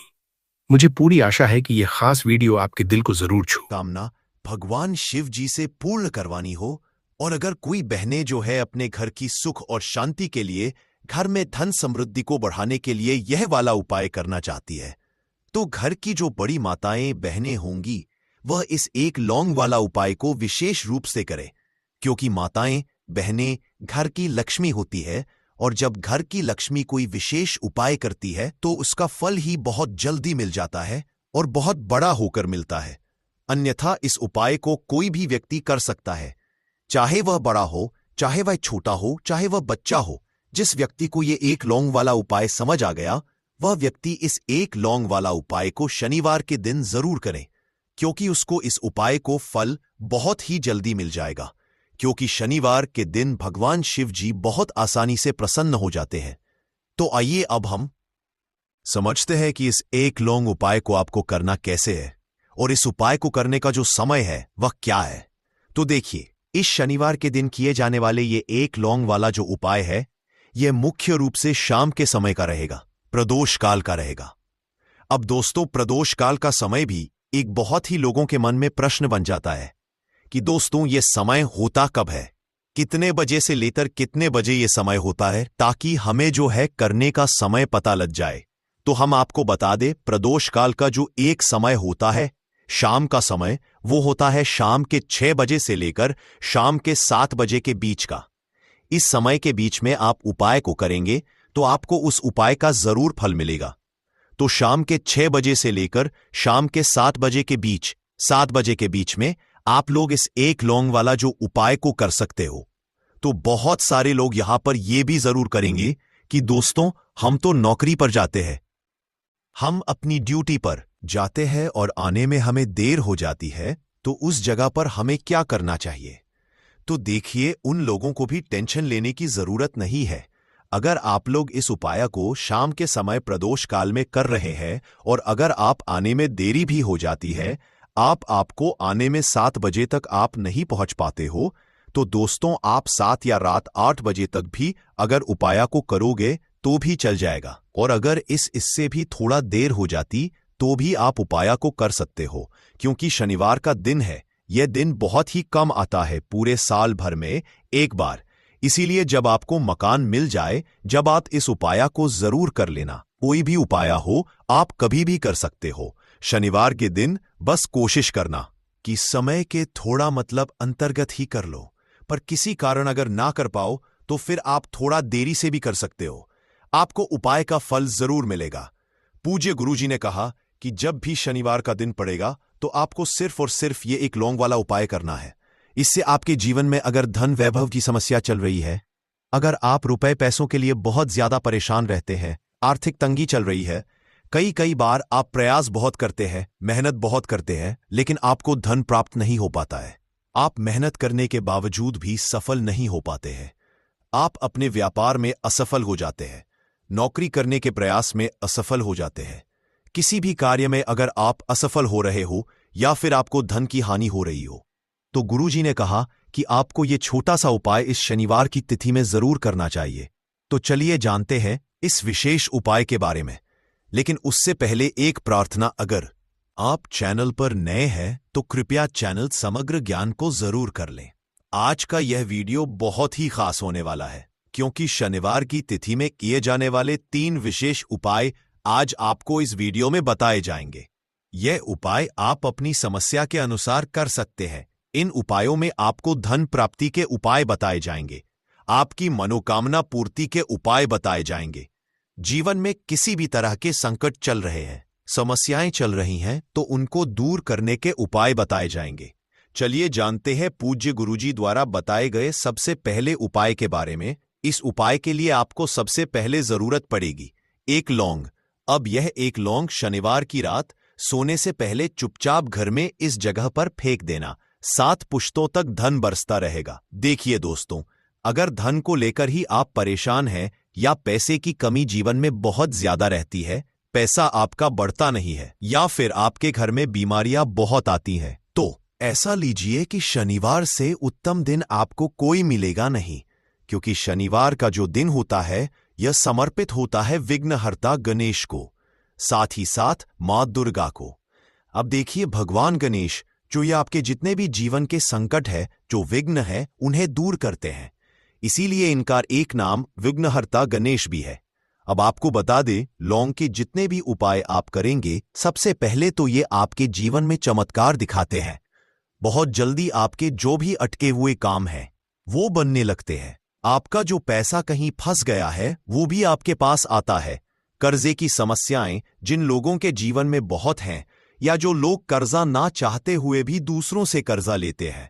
मुझे पूरी आशा है कि यह खास वीडियो आपके दिल को जरूर छू। कामना भगवान शिव जी से पूर्ण करवानी हो और अगर कोई बहनें जो है अपने घर की सुख और शांति के लिए, घर में धन समृद्धि को बढ़ाने के लिए यह वाला उपाय करना चाहती है, तो घर की जो बड़ी माताएं बहनें होंगी वह इस एक लौंग वाला उपाय को विशेष रूप से करें, क्योंकि माताएं बहनें घर की लक्ष्मी होती है, और जब घर की लक्ष्मी कोई विशेष उपाय करती है तो उसका फल ही बहुत जल्दी मिल जाता है और बहुत बड़ा होकर मिलता है। अन्यथा इस उपाय को कोई भी व्यक्ति कर सकता है, चाहे वह बड़ा हो, चाहे वह छोटा हो, चाहे वह बच्चा हो। जिस व्यक्ति को ये एक लौंग वाला उपाय समझ आ गया, वह व्यक्ति इस एक लौंग वाला उपाय को शनिवार के दिन जरूर करें, क्योंकि उसको इस उपाय को फल बहुत ही जल्दी मिल जाएगा, क्योंकि शनिवार के दिन भगवान शिव जी बहुत आसानी से प्रसन्न हो जाते हैं। तो आइए अब हम समझते हैं कि इस एक लौंग उपाय को आपको करना कैसे है, और इस उपाय को करने का जो समय है वह क्या है। तो देखिए, इस शनिवार के दिन किए जाने वाले ये एक लौंग वाला जो उपाय है, यह मुख्य रूप से शाम के समय का रहेगा, प्रदोष काल का रहेगा। अब दोस्तों, प्रदोष काल का समय भी एक बहुत ही लोगों के मन में प्रश्न बन जाता है कि दोस्तों ये समय होता कब है, कितने बजे से लेकर कितने बजे ये समय होता है, ताकि हमें जो है करने का समय पता लग जाए। तो हम आपको बता दें, प्रदोष काल का जो एक समय होता है, शाम का समय, वो होता है शाम के 6 बजे से लेकर शाम के 7 बजे के बीच का। इस समय के बीच में आप उपाय को करेंगे तो आपको उस उपाय का जरूर फल मिलेगा। तो शाम के 6 बजे से लेकर शाम के 7 बजे के बीच, 7 बजे के बीच में आप लोग इस एक लौंग वाला जो उपाय को कर सकते हो। तो बहुत सारे लोग यहां पर यह भी जरूर करेंगे कि दोस्तों, हम तो नौकरी पर जाते हैं, हम अपनी ड्यूटी पर जाते हैं और आने में हमें देर हो जाती है, तो उस जगह पर हमें क्या करना चाहिए। तो देखिए, उन लोगों को भी टेंशन लेने की जरूरत नहीं है। अगर आप लोग इस उपाय को शाम के समय प्रदोष काल में कर रहे हैं, और अगर आप आने में देरी भी हो जाती है, आपको आने में 7 बजे तक आप नहीं पहुंच पाते हो, तो दोस्तों आप 7 या रात 8 बजे तक भी अगर उपाय को करोगे तो भी चल जाएगा। और अगर इससे भी थोड़ा देर हो जाती तो भी आप उपाय को कर सकते हो, क्योंकि शनिवार का दिन है, यह दिन बहुत ही कम आता है पूरे साल भर में एक बार। इसीलिए जब आपको मकान मिल जाए, जब आप इस उपाय को जरूर कर लेना। कोई भी उपाय हो, आप कभी भी कर सकते हो। शनिवार के दिन बस कोशिश करना कि समय के थोड़ा अंतर्गत ही कर लो, पर किसी कारण अगर ना कर पाओ तो फिर आप थोड़ा देरी से भी कर सकते हो, आपको उपाय का फल जरूर मिलेगा। पूज्य गुरुजी ने कहा कि जब भी शनिवार का दिन पड़ेगा तो आपको सिर्फ और सिर्फ ये एक लौंग वाला उपाय करना है। इससे आपके जीवन में अगर धन वैभव की समस्या चल रही है, अगर आप रुपए पैसों के लिए बहुत ज्यादा परेशान रहते हैं, आर्थिक तंगी चल रही है, कई बार आप प्रयास बहुत करते हैं, मेहनत बहुत करते हैं, लेकिन आपको धन प्राप्त नहीं हो पाता है, आप मेहनत करने के बावजूद भी सफल नहीं हो पाते हैं, आप अपने व्यापार में असफल हो जाते हैं, नौकरी करने के प्रयास में असफल हो जाते हैं, किसी भी कार्य में अगर आप असफल हो रहे हो या फिर आपको धन की हानि हो रही हो, तो गुरुजी ने कहा कि आपको ये छोटा सा उपाय इस शनिवार की तिथि में जरूर करना चाहिए। तो चलिए जानते हैं इस विशेष उपाय के बारे में। लेकिन उससे पहले एक प्रार्थना, अगर आप चैनल पर नए हैं तो कृपया चैनल समग्र ज्ञान को जरूर कर लें। आज का यह वीडियो बहुत ही खास होने वाला है, क्योंकि शनिवार की तिथि में किए जाने वाले 3 विशेष उपाय आज आपको इस वीडियो में बताए जाएंगे। यह उपाय आप अपनी समस्या के अनुसार कर सकते हैं। इन उपायों में आपको धन प्राप्ति के उपाय बताए जाएंगे, आपकी मनोकामना पूर्ति के उपाय बताए जाएंगे। जीवन में किसी भी तरह के संकट चल रहे हैं, समस्याएं चल रही हैं, तो उनको दूर करने के उपाय बताए जाएंगे। चलिए जानते हैं पूज्य गुरुजी द्वारा बताए गए सबसे पहले उपाय के बारे में। इस उपाय के लिए आपको सबसे पहले जरूरत पड़ेगी एक लौंग। अब यह एक लौंग शनिवार की रात सोने से पहले चुपचाप घर में इस जगह पर फेंक देना, 7 पुश्तों तक धन बरसता रहेगा। देखिए दोस्तों, अगर धन को लेकर ही आप परेशान हैं या पैसे की कमी जीवन में बहुत ज्यादा रहती है, पैसा आपका बढ़ता नहीं है, या फिर आपके घर में बीमारियां बहुत आती हैं, तो ऐसा लीजिए कि शनिवार से उत्तम दिन आपको कोई मिलेगा नहीं, क्योंकि शनिवार का जो दिन होता है यह समर्पित होता है विघ्नहर्ता गणेश को, साथ ही साथ मां दुर्गा को। अब देखिए, भगवान गणेश जो ये आपके जितने भी जीवन के संकट है, जो विघ्न है, उन्हें दूर करते हैं। इसीलिए इनका एक नाम विघ्नहर्ता गणेश भी है। अब आपको बता दें, लौंग के जितने भी उपाय आप करेंगे, सबसे पहले तो ये आपके जीवन में चमत्कार दिखाते हैं। बहुत जल्दी आपके जो भी अटके हुए काम हैं, वो बनने लगते हैं। आपका जो पैसा कहीं फंस गया है, वो भी आपके पास आता है। कर्जे की समस्याएं जिन लोगों के जीवन में बहुत हैं, या जो लोग कर्जा ना चाहते हुए भी दूसरों से कर्जा लेते हैं,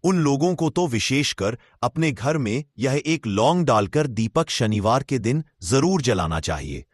उन लोगों को तो विशेषकर अपने घर में यह एक लौंग डालकर दीपक शनिवार के दिन जरूर जलाना चाहिए।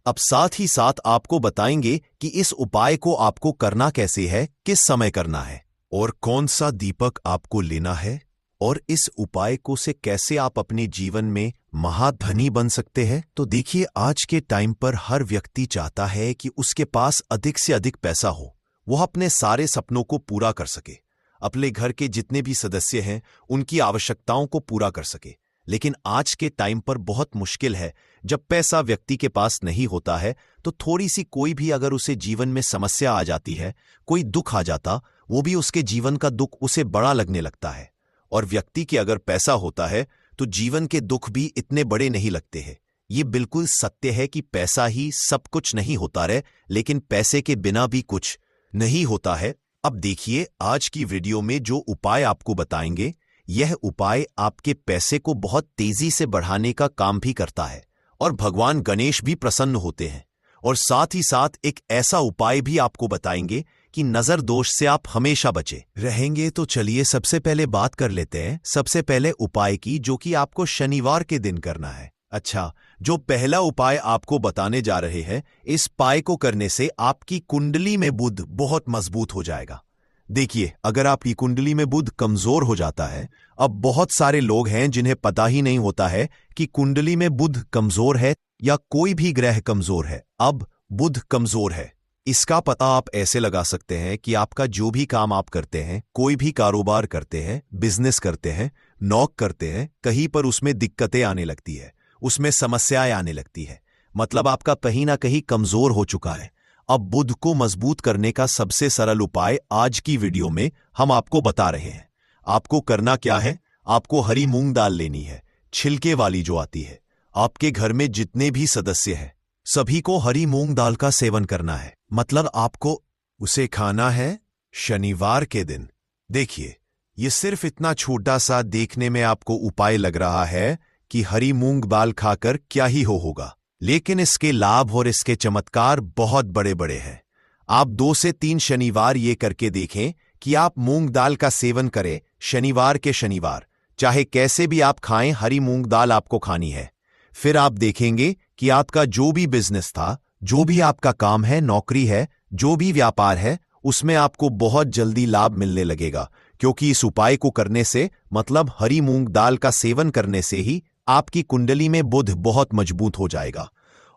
अब साथ ही साथ आपको बताएंगे कि इस उपाय को आपको करना कैसे है, किस समय करना है और कौन सा दीपक आपको लेना है, और इस उपाय को से कैसे आप अपने जीवन में महाधनी बन सकते हैं। तो देखिए, आज के टाइम पर हर व्यक्ति चाहता है कि उसके पास अधिक से अधिक पैसा हो, वह अपने सारे सपनों को पूरा कर सके, अपने घर के जितने भी सदस्य हैं उनकी आवश्यकताओं को पूरा कर सके। लेकिन आज के टाइम पर बहुत मुश्किल है। जब पैसा व्यक्ति के पास नहीं होता है, तो थोड़ी सी कोई भी अगर उसे जीवन में समस्या आ जाती है, कोई दुख आ जाता, वो भी उसके जीवन का दुख उसे बड़ा लगने लगता है। और व्यक्ति के अगर पैसा होता है तो जीवन के दुख भी इतने बड़े नहीं लगते हैं। ये बिल्कुल सत्य है कि पैसा ही सब कुछ नहीं होता है, लेकिन पैसे के बिना भी कुछ नहीं होता है। अब देखिए, आज की वीडियो में जो उपाय आपको बताएंगे, यह उपाय आपके पैसे को बहुत तेजी से बढ़ाने का काम भी करता है और भगवान गणेश भी प्रसन्न होते हैं। और साथ ही साथ एक ऐसा उपाय भी आपको बताएंगे कि नजर दोष से आप हमेशा बचे रहेंगे। तो चलिए सबसे पहले बात कर लेते हैं सबसे पहले उपाय की, जो कि आपको शनिवार के दिन करना है। अच्छा, जो पहला उपाय आपको बताने जा रहे हैं, इस उपाय को करने से आपकी कुंडली में बुध बहुत मजबूत हो जाएगा। देखिए, अगर आपकी कुंडली में बुध कमजोर हो जाता है, अब बहुत सारे लोग हैं जिन्हें पता ही नहीं होता है कि कुंडली में बुध कमजोर है या कोई भी ग्रह कमजोर है। अब बुध कमजोर है, इसका पता आप ऐसे लगा सकते हैं कि आपका जो भी काम आप करते हैं, कोई भी कारोबार करते हैं, बिजनेस करते हैं, नौक करते हैं, कहीं पर उसमें दिक्कतें आने लगती है, उसमें समस्याएं आने लगती है। मतलब आपका कहीं ना कहीं कमजोर हो चुका है। अब बुध को मजबूत करने का सबसे सरल उपाय आज की वीडियो में हम आपको बता रहे हैं। आपको करना क्या है, आपको हरी मूंग दाल लेनी है, छिलके वाली जो आती है। आपके घर में जितने भी सदस्य हैं, सभी को हरी मूंग दाल का सेवन करना है। मतलब आपको उसे खाना है शनिवार के दिन। देखिए, ये सिर्फ इतना छोटा सा देखने में आपको उपाय लग रहा है कि हरी मूंग दाल खाकर क्या ही होगा, लेकिन इसके लाभ और इसके चमत्कार बहुत बड़े बड़े हैं। आप 2 से 3 शनिवार ये करके देखें कि आप मूंग दाल का सेवन करें शनिवार के शनिवार। चाहे कैसे भी आप खाएं, हरी मूंग दाल आपको खानी है। फिर आप देखेंगे कि आपका जो भी बिजनेस था, जो भी आपका काम है, नौकरी है, जो भी व्यापार है, उसमें आपको बहुत जल्दी लाभ मिलने लगेगा। क्योंकि इस उपाय को करने से, मतलब हरी मूंग दाल का सेवन करने से ही आपकी कुंडली में बुध बहुत मजबूत हो जाएगा।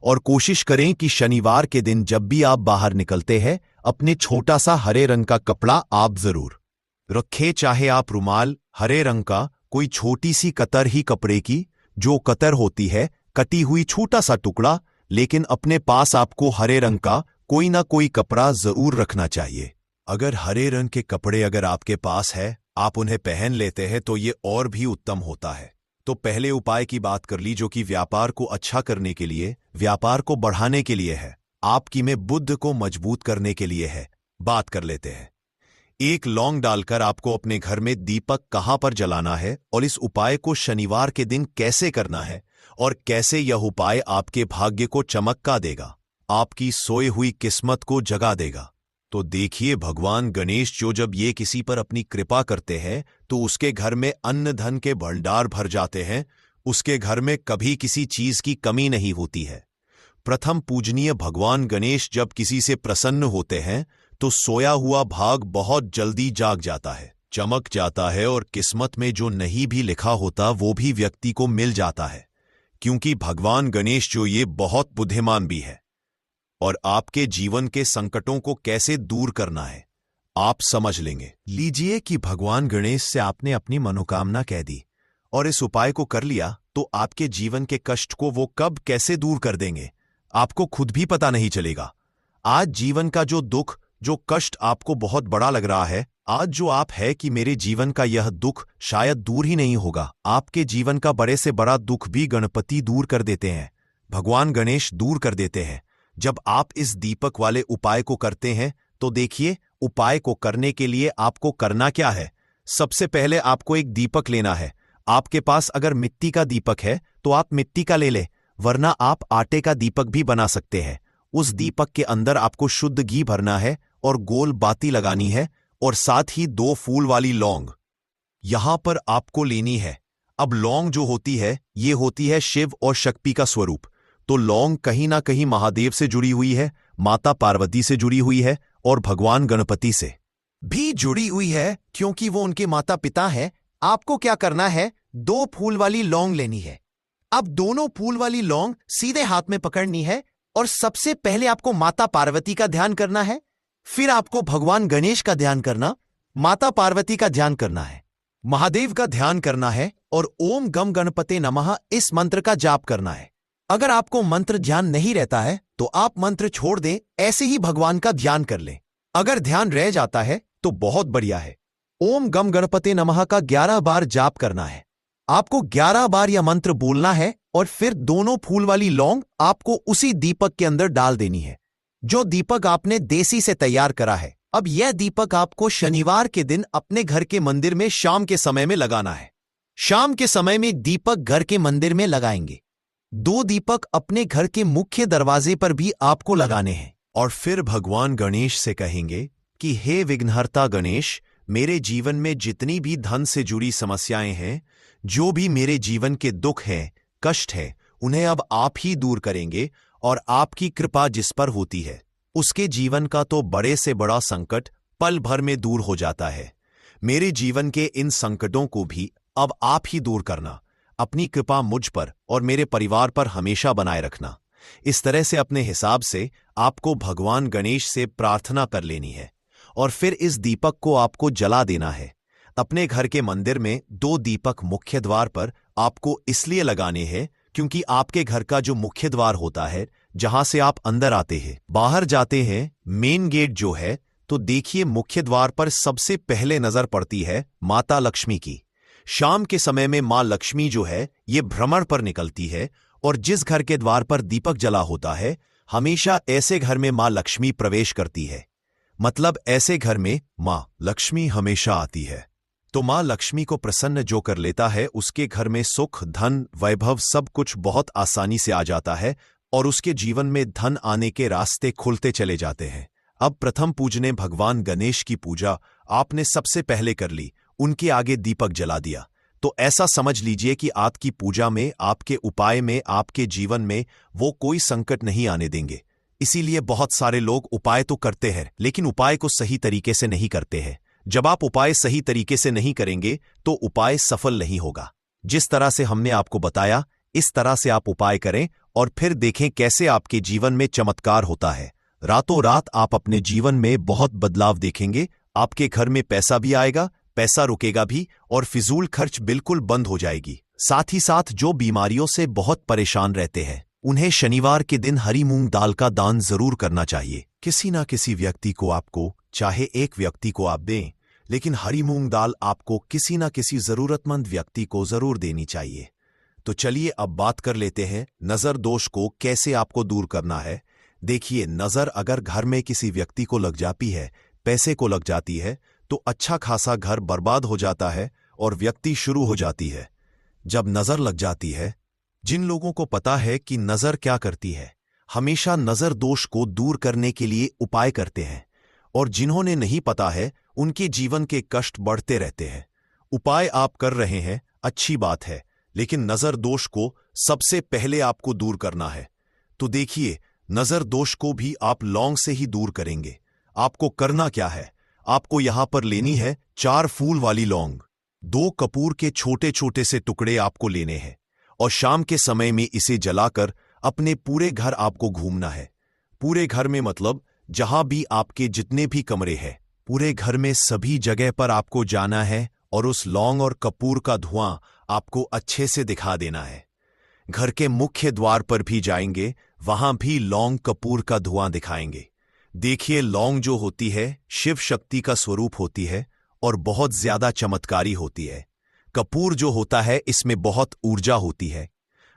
और कोशिश करें कि शनिवार के दिन जब भी आप बाहर निकलते हैं, अपने छोटा सा हरे रंग का कपड़ा आप जरूर रखें। चाहे आप रुमाल, हरे रंग का कोई छोटी सी कतर ही कपड़े की, जो कतर होती है, कटी हुई छोटा सा टुकड़ा, लेकिन अपने पास आपको हरे रंग का कोई ना कोई कपड़ा जरूर रखना चाहिए। अगर हरे रंग के कपड़े अगर आपके पास है, आप उन्हें पहन लेते हैं, तो ये और भी उत्तम होता है। तो पहले उपाय की बात कर ली, जो कि व्यापार को अच्छा करने के लिए, व्यापार को बढ़ाने के लिए है, आपकी में बुध को मजबूत करने के लिए है। बात कर लेते हैं। एक लौंग डालकर आपको अपने घर में दीपक कहां पर जलाना है, और इस उपाय को शनिवार के दिन कैसे करना है, और कैसे यह उपाय आपके भाग्य को चमका देगा, आपकी सोई हुई किस्मत को जगा देगा। तो देखिए, भगवान गणेश जो जब ये किसी पर अपनी कृपा करते हैं, तो उसके घर में अन्न धन के भंडार भर जाते हैं। उसके घर में कभी किसी चीज की कमी नहीं होती है। प्रथम पूजनीय भगवान गणेश जब किसी से प्रसन्न होते हैं, तो सोया हुआ भाग बहुत जल्दी जाग जाता है, चमक जाता है, और किस्मत में जो नहीं भी लिखा होता वो भी व्यक्ति को मिल जाता है। क्योंकि भगवान गणेश जो ये बहुत बुद्धिमान भी है, और आपके जीवन के संकटों को कैसे दूर करना है आप समझ लेंगे। लीजिए कि भगवान गणेश से आपने अपनी मनोकामना कह दी और इस उपाय को कर लिया, तो आपके जीवन के कष्ट को वो कब कैसे दूर कर देंगे, आपको खुद भी पता नहीं चलेगा। आज जीवन का जो दुख, जो कष्ट आपको बहुत बड़ा लग रहा है, आज जो आप है कि मेरे जीवन का यह दुख शायद दूर ही नहीं होगा। आपके जीवन का बड़े से बड़ा दुख भी गणपति दूर कर देते हैं, भगवान गणेश दूर कर देते हैं। जब आप इस दीपक वाले उपाय को करते हैं तो देखिए, उपाय को करने के लिए आपको करना क्या है। सबसे पहले आपको एक दीपक लेना है। आपके पास अगर मिट्टी का दीपक है तो आप मिट्टी का ले ले, वरना आप आटे का दीपक भी बना सकते हैं। उस दीपक के अंदर आपको शुद्ध घी भरना है और गोल बाती लगानी है, और साथ ही 2 फूल वाली लौंग यहां पर आपको लेनी है। अब लौंग जो होती है, ये होती है शिव और शक्ति का स्वरूप। तो लौंग कहीं ना कहीं महादेव से जुड़ी हुई है, माता पार्वती से जुड़ी हुई है और भगवान गणपति से भी जुड़ी हुई है, क्योंकि वो उनके माता पिता हैं। आपको क्या करना है, 2 फूल वाली लौंग लेनी है। अब दोनों फूल वाली लौंग सीधे हाथ में पकड़नी है और सबसे पहले आपको माता पार्वती का ध्यान करना है, फिर आपको भगवान गणेश का ध्यान करना, माता पार्वती का ध्यान करना है, महादेव का ध्यान करना है और ओम गम गणपते नमः इस मंत्र का जाप करना है। अगर आपको मंत्र ध्यान नहीं रहता है तो आप मंत्र छोड़ दें, ऐसे ही भगवान का ध्यान कर लें। अगर ध्यान रह जाता है तो बहुत बढ़िया है। ओम गम गणपते नमः का 11 बार जाप करना है। आपको 11 बार यह मंत्र बोलना है और फिर दोनों फूल वाली लौंग आपको उसी दीपक के अंदर डाल देनी है, जो दीपक आपने देसी से तैयार करा है। अब यह दीपक आपको शनिवार के दिन अपने घर के मंदिर में शाम के समय में लगाना है। शाम के समय में दीपक घर के मंदिर में लगाएंगे। 2 दीपक अपने घर के मुख्य दरवाजे पर भी आपको लगाने हैं और फिर भगवान गणेश से कहेंगे कि हे विघ्नहर्ता गणेश, मेरे जीवन में जितनी भी धन से जुड़ी समस्याएं हैं, जो भी मेरे जीवन के दुख हैं, कष्ट है, उन्हें अब आप ही दूर करेंगे और आपकी कृपा जिस पर होती है उसके जीवन का तो बड़े से बड़ा संकट पल भर में दूर हो जाता है। मेरे जीवन के इन संकटों को भी अब आप ही दूर करना। अपनी कृपा मुझ पर और मेरे परिवार पर हमेशा बनाए रखना। इस तरह से अपने हिसाब से आपको भगवान गणेश से प्रार्थना कर लेनी है और फिर इस दीपक को आपको जला देना है। अपने घर के मंदिर में 2 दीपक मुख्य द्वार पर आपको इसलिए लगाने हैं क्योंकि आपके घर का जो मुख्य द्वार होता है, जहां से आप अंदर आते हैं, बाहर जाते हैं, मेन गेट जो है, तो देखिए मुख्य द्वार पर सबसे पहले नजर पड़ती है माता लक्ष्मी की। शाम के समय में मां लक्ष्मी जो है ये भ्रमण पर निकलती है और जिस घर के द्वार पर दीपक जला होता है, हमेशा ऐसे घर में मां लक्ष्मी प्रवेश करती है। मतलब ऐसे घर में मां लक्ष्मी हमेशा आती है। तो मां लक्ष्मी को प्रसन्न जो कर लेता है, उसके घर में सुख, धन, वैभव सब कुछ बहुत आसानी से आ जाता है और उसके जीवन में धन आने के रास्ते खुलते चले जाते हैं। अब प्रथम पूजने भगवान गणेश की पूजा आपने सबसे पहले कर ली, उनके आगे दीपक जला दिया। तो ऐसा समझ लीजिए कि आपकी पूजा में, आपके उपाय में, आपके जीवन में वो कोई संकट नहीं आने देंगे। इसीलिए बहुत सारे लोग उपाय तो करते हैं, लेकिन उपाय को सही तरीके से नहीं करते हैं। जब आप उपाय सही तरीके से नहीं करेंगे तो उपाय सफल नहीं होगा। जिस तरह से हमने आपको बताया, इस तरह से आप उपाय करें और फिर देखें कैसे आपके जीवन में चमत्कार होता है। रातों रात आप अपने जीवन में बहुत बदलाव देखेंगे। आपके घर में पैसा भी आएगा, पैसा रुकेगा भी और फिजूल खर्च बिल्कुल बंद हो जाएगी। साथ ही साथ जो बीमारियों से बहुत परेशान रहते हैं, उन्हें शनिवार के दिन हरी मूंग दाल का दान जरूर करना चाहिए। किसी ना किसी व्यक्ति को आपको, चाहे एक व्यक्ति को आप दें, लेकिन हरी मूंग दाल आपको किसी ना किसी जरूरतमंद व्यक्ति को जरूर देनी चाहिए। तो चलिए अब बात कर लेते हैं नजर दोष को कैसे आपको दूर करना है। देखिए, नजर अगर घर में किसी व्यक्ति को लग जाती है, पैसे को लग जाती है, तो अच्छा खासा घर बर्बाद हो जाता है और व्यक्ति शुरू हो जाती है। जब नजर लग जाती है, जिन लोगों को पता है कि नजर क्या करती है, हमेशा नजर दोष को दूर करने के लिए उपाय करते हैं, और जिन्होंने नहीं पता है उनके जीवन के कष्ट बढ़ते रहते हैं। उपाय आप कर रहे हैं, अच्छी बात है, लेकिन नजर दोष को सबसे पहले आपको दूर करना है। तो देखिए, नजर दोष को भी आप लौंग से ही दूर करेंगे। आपको करना क्या है, आपको यहां पर लेनी है 4 फूल वाली लौंग। 2 कपूर के छोटे छोटे से टुकड़े आपको लेने हैं और शाम के समय में इसे जलाकर अपने पूरे घर आपको घूमना है। पूरे घर में मतलब जहां भी आपके जितने भी कमरे हैं, पूरे घर में सभी जगह पर आपको जाना है और उस लौंग और कपूर का धुआं आपको अच्छे से दिखा देना है। घर के मुख्य द्वार पर भी जाएंगे, वहां भी लौंग कपूर का धुआं दिखाएंगे। देखिए, लौंग जो होती है शिव शक्ति का स्वरूप होती है और बहुत ज्यादा चमत्कारी होती है। कपूर जो होता है इसमें बहुत ऊर्जा होती है,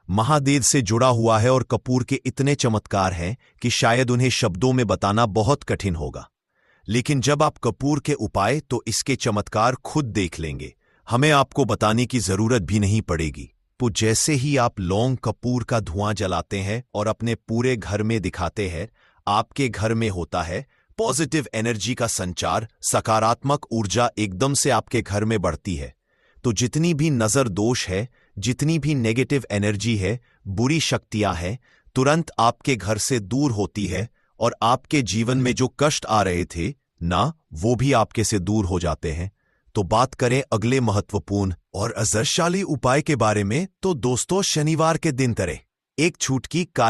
महादेव से जुड़ा हुआ है और कपूर के इतने चमत्कार हैं कि शायद उन्हें शब्दों में बताना बहुत कठिन होगा। लेकिन जब आप कपूर के उपाय तो इसके चमत्कार खुद देख लेंगे, हमें आपको बताने की जरूरत भी नहीं पड़ेगी। तो जैसे ही आप लौंग कपूर का धुआं जलाते हैं और अपने पूरे घर में दिखाते हैं, आपके घर में होता है पॉजिटिव एनर्जी का संचार, सकारात्मक ऊर्जा एकदम से आपके घर में बढ़ती है। तो जितनी भी नजर दोष है, जितनी भी नेगेटिव एनर्जी है, बुरी शक्तियां हैं, तुरंत आपके घर से दूर होती है और आपके जीवन में जो कष्ट आ रहे थे ना, वो भी आपके से दूर हो जाते हैं। तो बात करें अगले महत्वपूर्ण और असरशाली उपाय के बारे में, तो दोस्तों शनिवार के दिन करें एक छुटकी काली